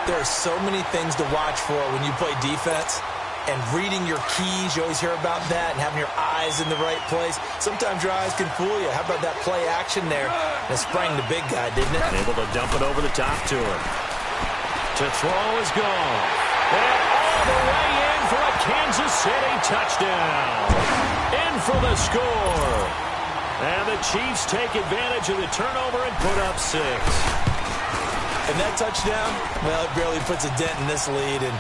There are so many things to watch for when you play defense, and reading your keys, you always hear about that, and having your eyes in the right place. Sometimes your eyes can fool you. How about that play action there? It sprang the big guy, didn't it? Able to dump it over the top to him. To throw is gone. And all the way in for a Kansas City touchdown. In for the score. And the Chiefs take advantage of the turnover and put up 6. And that touchdown, well, it barely puts a dent in this lead. And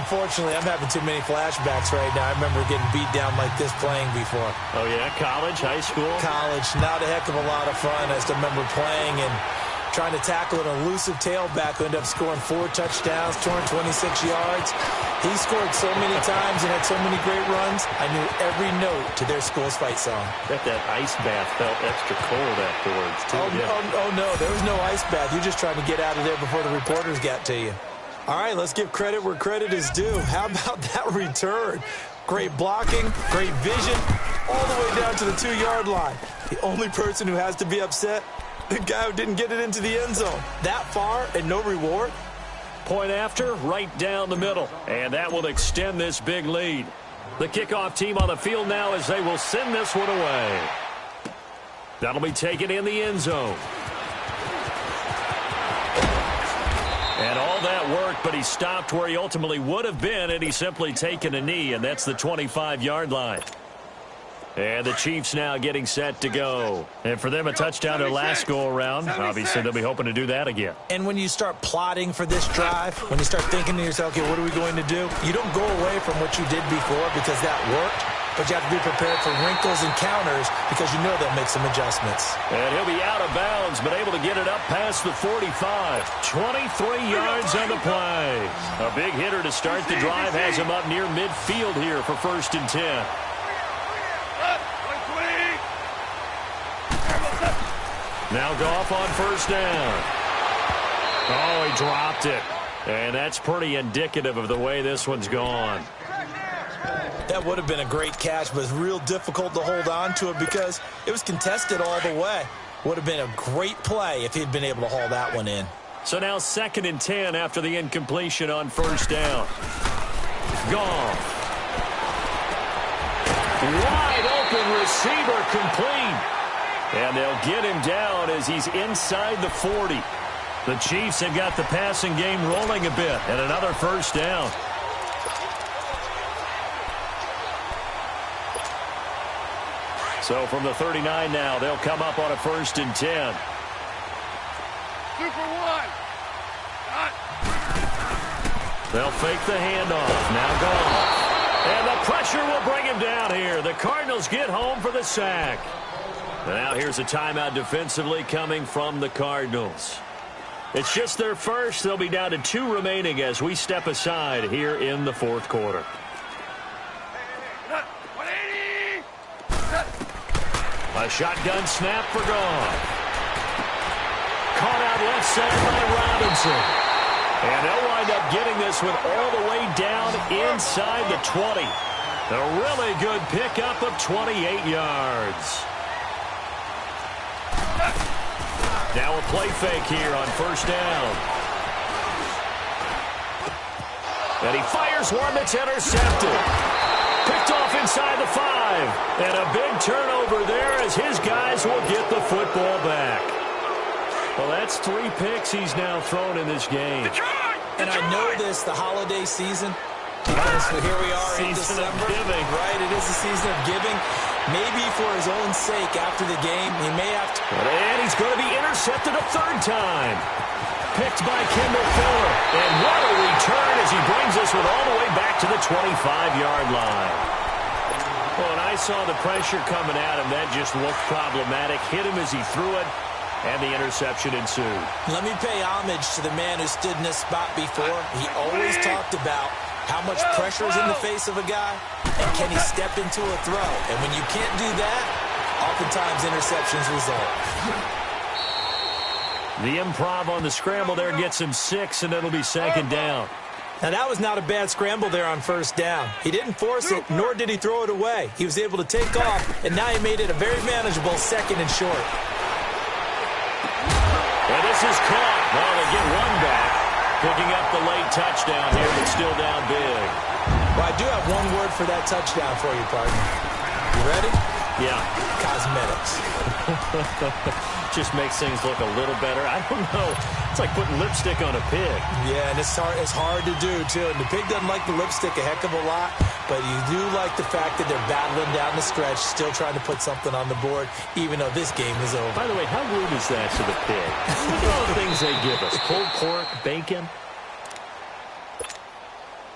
unfortunately, I'm having too many flashbacks right now. I remember getting beat down like this playing before. Oh, yeah? College, high school? College. Not a heck of a lot of fun. I just remember playing and trying to tackle an elusive tailback who ended up scoring 4 touchdowns, 226 yards. He scored so many times and had so many great runs, I knew every note to their school's fight song. Bet that ice bath felt extra cold afterwards, too. Oh, no, there was no ice bath. You're just trying to get out of there before the reporters got to you. All right, let's give credit where credit is due. How about that return? Great blocking, great vision, all the way down to the 2-yard line. The only person who has to be upset, the guy who didn't get it into the end zone. That far and no reward? Point after, right down the middle. And that will extend this big lead. The kickoff team on the field now as they will send this one away. That'll be taken in the end zone. And all that work, but he stopped where he ultimately would have been, and he's simply taken a knee, and that's the 25-yard line. And the Chiefs now getting set to go. And for them, a touchdown their last go-around. Obviously, they'll be hoping to do that again. And when you start plotting for this drive, when you start thinking to yourself, okay, what are we going to do? You don't go away from what you did before because that worked, but you have to be prepared for wrinkles and counters because you know they'll make some adjustments. And he'll be out of bounds, but able to get it up past the 45. 23 yards on the play. A big hitter to start the drive has him up near midfield here for 1st and 10. Now Goff on first down. Oh, he dropped it. And that's pretty indicative of the way this one's gone. That would have been a great catch, but it's real difficult to hold on to it because it was contested all the way. Would have been a great play if he'd been able to haul that one in. So now 2nd and 10 after the incompletion on first down. Goff. Wide open receiver complete. And they'll get him down as he's inside the 40. The Chiefs have got the passing game rolling a bit, and another first down. So from the 39 now, they'll come up on a 1st and 10. 2 for 1. They'll fake the handoff. Now Goff. And the pressure will bring him down here. The Cardinals get home for the sack. Now here's a timeout defensively coming from the Cardinals. It's just their first. They'll be down to 2 remaining as we step aside here in the 4th quarter. 180. A shotgun snap for Goff. Caught out left side by Robinson. And they'll wind up getting this one all the way down inside the 20. A really good pickup of 28 yards. Now a play fake here on first down. And he fires one that's intercepted. Picked off inside the 5. And a big turnover there as his guys will get the football back. Well, that's 3 picks he's now thrown in this game. And I know this, the holiday season, because here we are in December. Season of giving. Right, it is a season of giving. Maybe for his own sake after the game, he may have to. And he's going to be intercepted a 3rd time. Picked by Kendall Fuller. And what a return as he brings this one all the way back to the 25-yard line. Well, and I saw the pressure coming at him. That just looked problematic. Hit him as he threw it. And the interception ensued. Let me pay homage to the man who stood in this spot before. He always talked about how much pressure is in the face of a guy, and can he step into a throw. And when you can't do that, oftentimes interceptions result. The improv on the scramble there gets him 6, and it'll be 2nd down. Now, that was not a bad scramble there on first down. He didn't force it, nor did he throw it away. He was able to take off, and now he made it a very manageable 2nd and short. And this is caught. Well, they get one back. Picking up the late touchdown here, but still down big. Well, I do have one word for that touchdown for you, partner. You ready? Yeah. Cosmetics. Just makes things look a little better. I don't know. It's like putting lipstick on a pig. Yeah, and it's hard to do, too. And the pig doesn't like the lipstick a heck of a lot, but you do like the fact that they're battling down the stretch, still trying to put something on the board, even though this game is over. By the way, how rude is that to the pig? Look at all the things they give us. Pulled pork, bacon.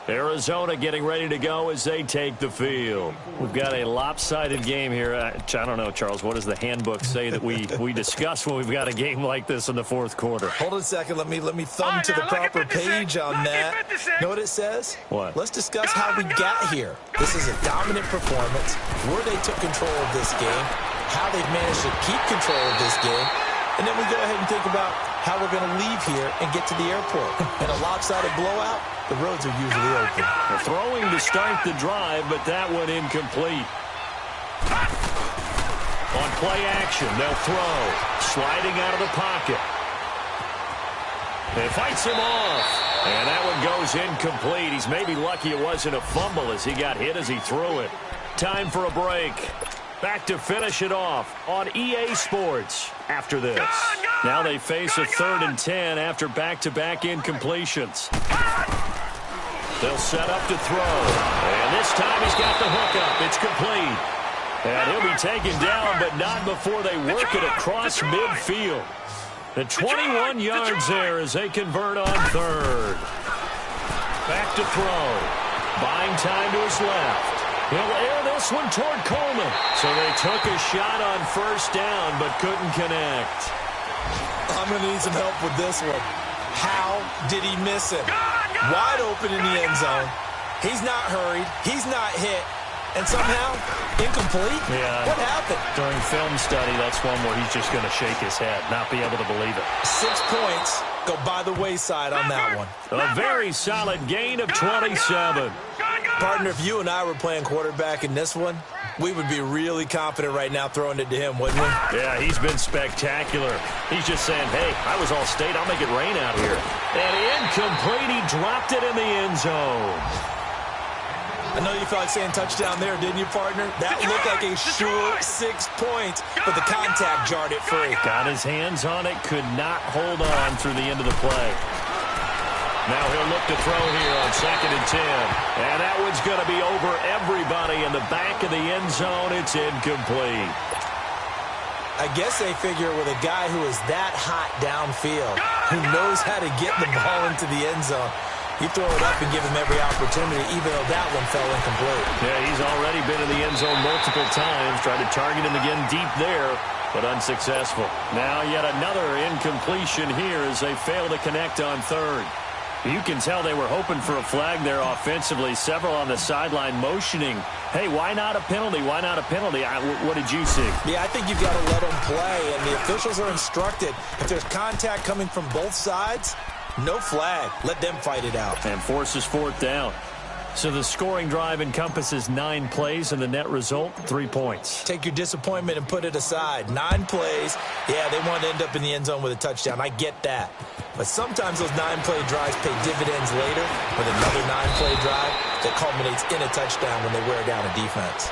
Arizona getting ready to go as they take the field. We've got a lopsided game here. I don't know, Charles, what does the handbook say that we discuss when we've got a game like this in the 4th quarter? Hold on a second. Let me thumb to the proper page on that. Know what it says? What? Let's discuss how we got here. This is a dominant performance, where they took control of this game, how they've managed to keep control of this game, and then we go ahead and think about how we're going to leave here and get to the airport. In a lopsided blowout, the roads are usually open. They're throwing to start the drive, but that one incomplete. On play action, they'll throw. Sliding out of the pocket. They fights him off. And that one goes incomplete. He's maybe lucky it wasn't a fumble as he got hit as he threw it. Time for a break. Back to finish it off on EA Sports after this. Now they face a 3rd and 10 after back-to-back incompletions. They'll set up to throw. And this time he's got the hookup. It's complete. And he'll be taken down, but not before they work it across midfield. The 21 yards there as they convert on 3rd. Back to throw. Buying time to his left. He'll air this one toward Coleman. So they took a shot on first down, but couldn't connect. I'm going to need some help with this one. How did he miss him? Wide open in the end zone. He's not hurried. He's not hit. and somehow incomplete? Yeah. What happened? During film study, that's one where he's just going to shake his head, not be able to believe it. 6 points go by the wayside on that one. A very solid gain of 27. Partner, if you and I were playing quarterback in this one, we would be really confident right now throwing it to him, wouldn't we? Yeah, he's been spectacular. He's just saying, hey, I was All-State. I'll make it rain out here. And incomplete. He dropped it in the end zone. I know you felt like saying touchdown there, didn't you, partner? That looked like a sure 6 points, but the contact jarred it free. Got his hands on it, could not hold on through the end of the play. Now he'll look to throw here on 2nd and 10. And that one's going to be over everybody in the back of the end zone. It's incomplete. I guess they figure with a guy who is that hot downfield, who knows how to get the ball into the end zone, you throw it up and give him every opportunity, even though that one fell incomplete. Yeah, he's already been in the end zone multiple times, tried to target him again deep there, but unsuccessful. Now yet another incompletion here as they fail to connect on 3rd. You can tell they were hoping for a flag there offensively. Several on the sideline motioning, hey, why not a penalty? Why not a penalty? What did you see? Yeah, I think you've got to let them play, and the officials are instructed. If there's contact coming from both sides, no flag. Let them fight it out. And forces 4th down. So the scoring drive encompasses 9 plays, and the net result, 3 points. Take your disappointment and put it aside. 9 plays. Yeah, they want to end up in the end zone with a touchdown. I get that. But sometimes those 9-play drives pay dividends later with another 9-play drive that culminates in a touchdown when they wear down a defense.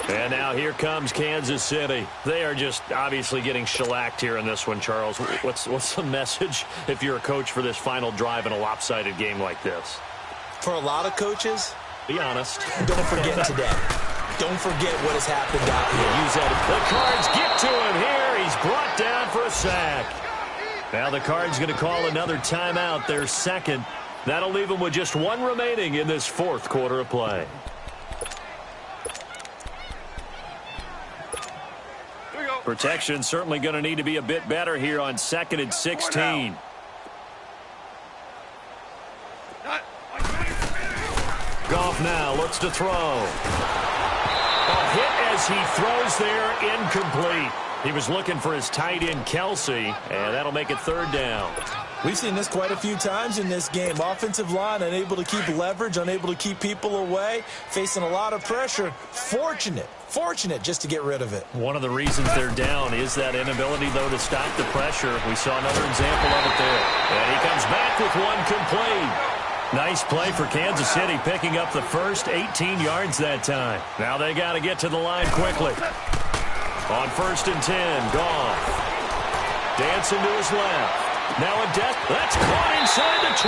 And now here comes Kansas City. They are just obviously getting shellacked here in this one, Charles. What's the message if you're a coach for this final drive in a lopsided game like this? For a lot of coaches, be honest. Don't forget today. Don't forget what has happened out here. Use that. The Cards get to him here. He's brought down for a sack. Now the Cards going to call another timeout, their 2nd. That'll leave them with just 1 remaining in this 4th quarter of play. Protection certainly going to need to be a bit better here on 2nd and 16. Goff now looks to throw. A hit as he throws there, incomplete. He was looking for his tight end, Kelsey, and that'll make it 3rd down. We've seen this quite a few times in this game. Offensive line unable to keep leverage, unable to keep people away, facing a lot of pressure. Fortunate just to get rid of it. One of the reasons they're down is that inability, though, to stop the pressure. We saw another example of it there. And he comes back with 1 complete. Nice play for Kansas City, picking up the first 18 yards that time. Now they got to get to the line quickly. On 1st and 10, Goff. Dancing to his left. Now a death. That's caught inside the 20.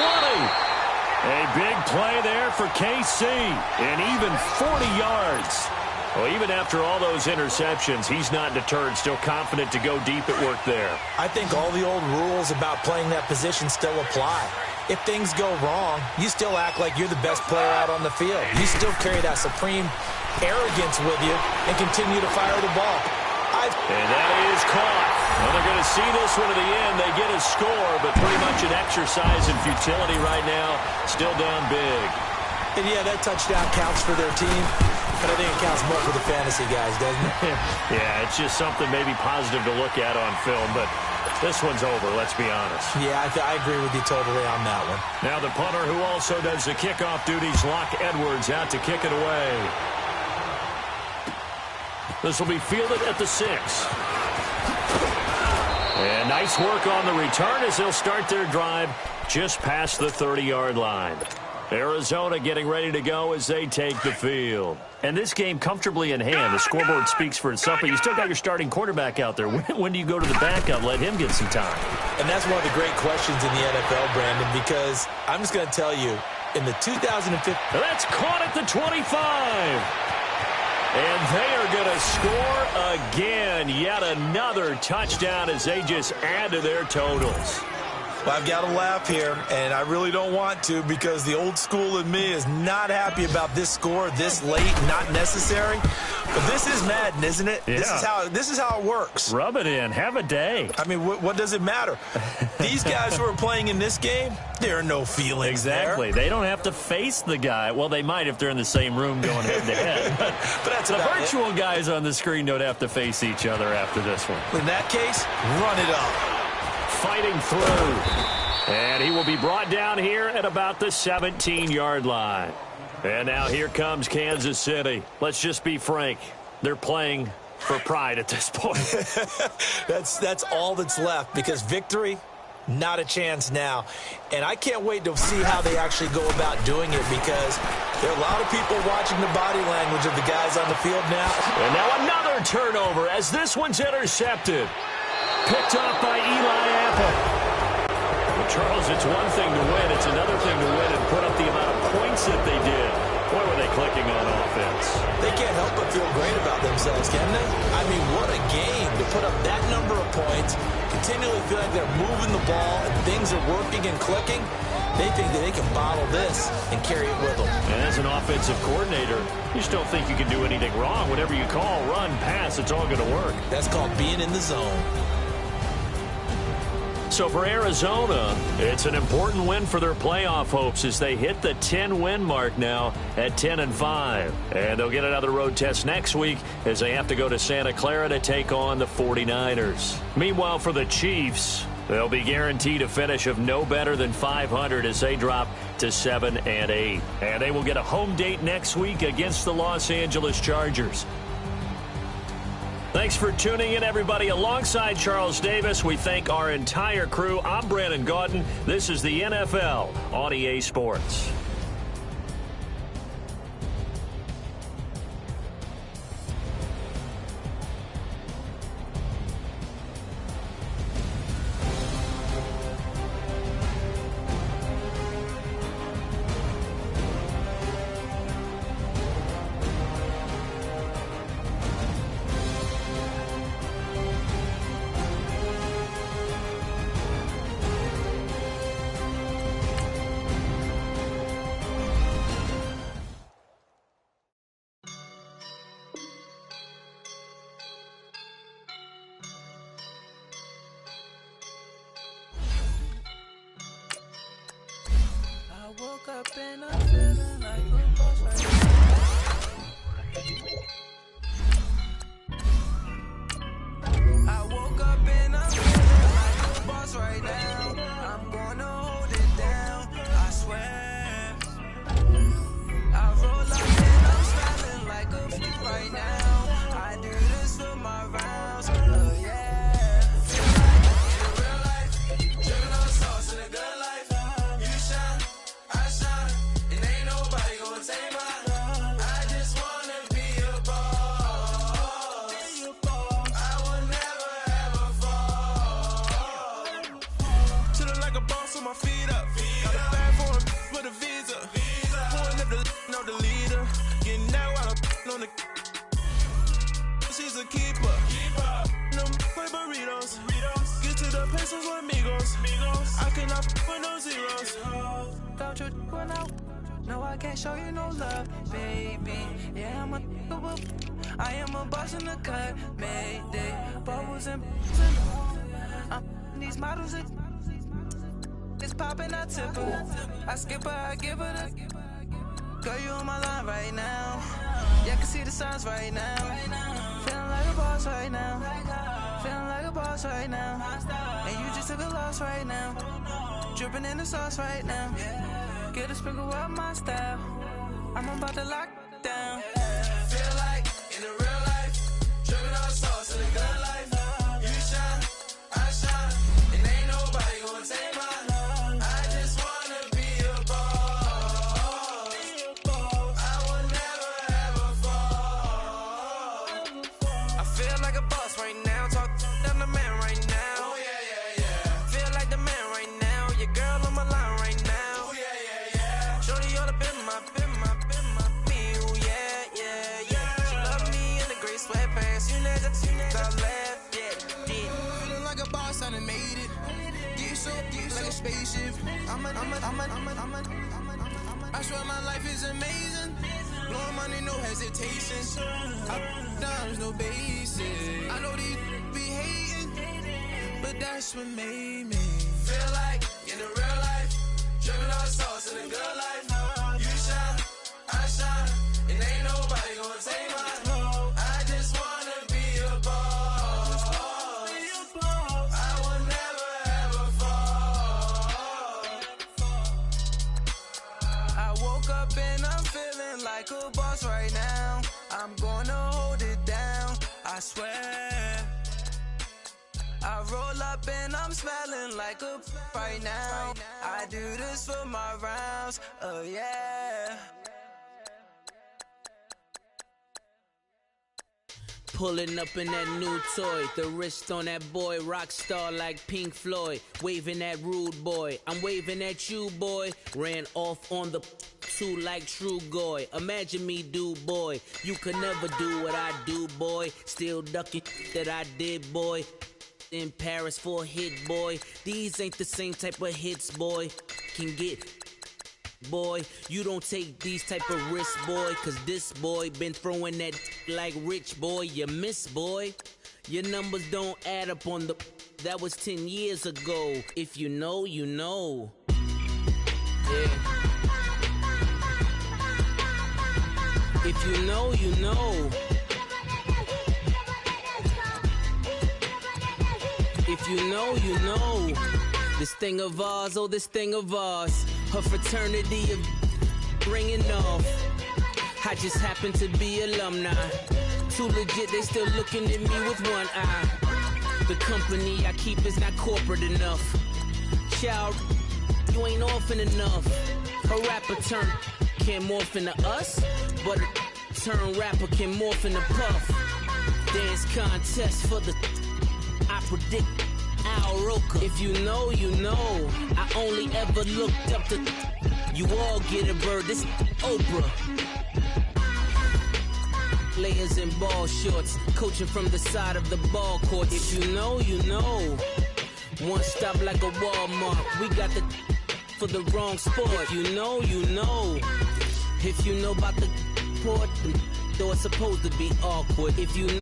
A big play there for KC. And even 40 yards. Well, even after all those interceptions, he's not deterred, still confident to go deep at work there. I think all the old rules about playing that position still apply. If things go wrong, you still act like you're the best player out on the field. You still carry that supreme arrogance with you and continue to fire the ball. And that is caught. Well, they're going to see this one to the end. They get a score, but pretty much an exercise in futility right now. Still down big. And, yeah, that touchdown counts for their team. But I think it counts more for the fantasy guys, doesn't it? Yeah, it's just something maybe positive to look at on film, but this one's over, let's be honest. Yeah, I agree with you totally on that one. Now the punter who also does the kickoff duties, Locke Edwards, out to kick it away. This will be fielded at the 6. And nice work on the return as they'll start their drive just past the 30-yard line. Arizona getting ready to go as they take the field. And this game comfortably in hand. The scoreboard speaks for itself, but you still got your starting quarterback out there. When do you go to the backup, let him get some time? And that's one of the great questions in the NFL, Brandon, because I'm just going to tell you, in the 2015... That's caught at the 25. And they are going to score again. Yet another touchdown as they just add to their totals. Well, I've got to laugh here, and I really don't want to because the old school in me is not happy about this score this late, not necessary. But this is Madden, isn't it? Yeah. This is how it works. Rub it in. Have a day. I mean, what does it matter? These guys who are playing in this game, there are no feelings Exactly. there. They don't have to face the guy. Well, they might if they're in the same room going head-to-head. But that's the about virtual guys on the screen don't have to face each other after this one. In that case, run it up. Fighting through. And he will be brought down here at about the 17-yard line. And now here comes Kansas City. Let's just be frank. They're playing for pride at this point. That's all that's left because victory, not a chance now. And I can't wait to see how they actually go about doing it because there are a lot of people watching the body language of the guys on the field now. And now another turnover as this one's intercepted. Picked off by Eli Apple. Well, Charles, it's one thing to win. It's another thing to win and put up the amount of points that they did. Boy, were they clicking on offense. They can't help but feel great about themselves, can they? I mean, what a game to put up that number of points, continually feel like they're moving the ball and things are working and clicking. They think that they can bottle this and carry it with them. And as an offensive coordinator, you just don't think you can do anything wrong. Whatever you call, run, pass, it's all going to work. That's called being in the zone. So for Arizona, it's an important win for their playoff hopes as they hit the 10-win mark now at 10-5. And they'll get another road test next week as they have to go to Santa Clara to take on the 49ers. Meanwhile, for the Chiefs, they'll be guaranteed a finish of no better than 500 as they drop to 7-8. And they will get a home date next week against the Los Angeles Chargers. Thanks for tuning in, everybody. Alongside Charles Davis, we thank our entire crew. I'm Brandon Gaudin. This is the NFL on EA Sports. Woke up and I'm feeling like a boss right now. I woke up and I'm feeling like a boss right now. I'm gonna hold it down, I swear. I roll up and I'm smiling like a fool right now. I do this for my rounds, yeah. Feel like in the real life, dripping on sauce in a good life. You shine, I shine, and ain't nobody gonna take mine. I just wanna be a boss. I will never ever fall. Chillin' like a boss with my feet up. Got a bag for a with a visa. Pulling up the leader. Getting that while I'm on the. She's a keeper. No play burritos. Get to the pesos with amigos. I cannot with no zeros. Don't you run out? No, I can't show you no love, baby. Yeah, I am a boss in the cut. Mayday. Bubbles and I'm these models. It's popping, I tip her. I skip her, I give her the. Girl, you on my line right now. Yeah, I can see the signs right now. Feeling like a boss right now. Feeling like a boss right now. And you just took a loss right now. Dripping in the sauce right now. Get a sprinkle up my style. I'm about to lock down. Feel like in the real life, dripping on sauce in the good life. You shine, I shine, and ain't nobody gonna take mine. I just wanna be a boss. I will never ever fall. I feel like a boss right now. Talk to the man right now. Oh yeah. Feel like the man right now. Your girl on my line right now. Oh yeah. Shorty all up in my, me, oh yeah. like a spaceship. I swear my life is amazing. Blowing money, no hesitation. Dimes, no basic. I know these be hating, but that's what made me feel like in the real life. Dripping all sauce in the good life. You shine, I shine, and ain't nobody gonna take my home. I just wanna be a boss. I will never ever fall. I woke up and I'm feeling like a boss right now. I'm gonna hold it down, I swear. I roll up and I'm smelling like a right now. I do this for my rounds, oh yeah. Pulling up in that new toy, the wrist on that boy, rock star like Pink Floyd, waving at rude boy, I'm waving at you boy, ran off on the two like True Goy, imagine me do boy, you could never do what I do boy, still ducking that I did boy, in Paris for a hit boy, these ain't the same type of hits boy, can get boy, you don't take these type of risks, boy, cause this boy been throwing that like rich boy, you miss, boy. Your numbers don't add up on the, that was 10 years ago. If you know, you know. Yeah. If you know, you know. If you know, you know. This thing of ours, oh, this thing of ours. Her fraternity of ringing off. I just happen to be alumni. Too legit, they still looking at me with one eye. The company I keep is not corporate enough. Child, you ain't orphan enough. A rapper turn can't morph into us, but a turn rapper can morph into Puff. Dance contest for the, I predict Al Roker. If you know, you know. I only ever looked up to, you all get a bird, this Oprah. Layers in ball shorts, coaching from the side of the ball court. If you know, you know. One stop like a Walmart, we got the for the wrong sport. If you know, you know. If you know about the port, though it's supposed to be awkward. If you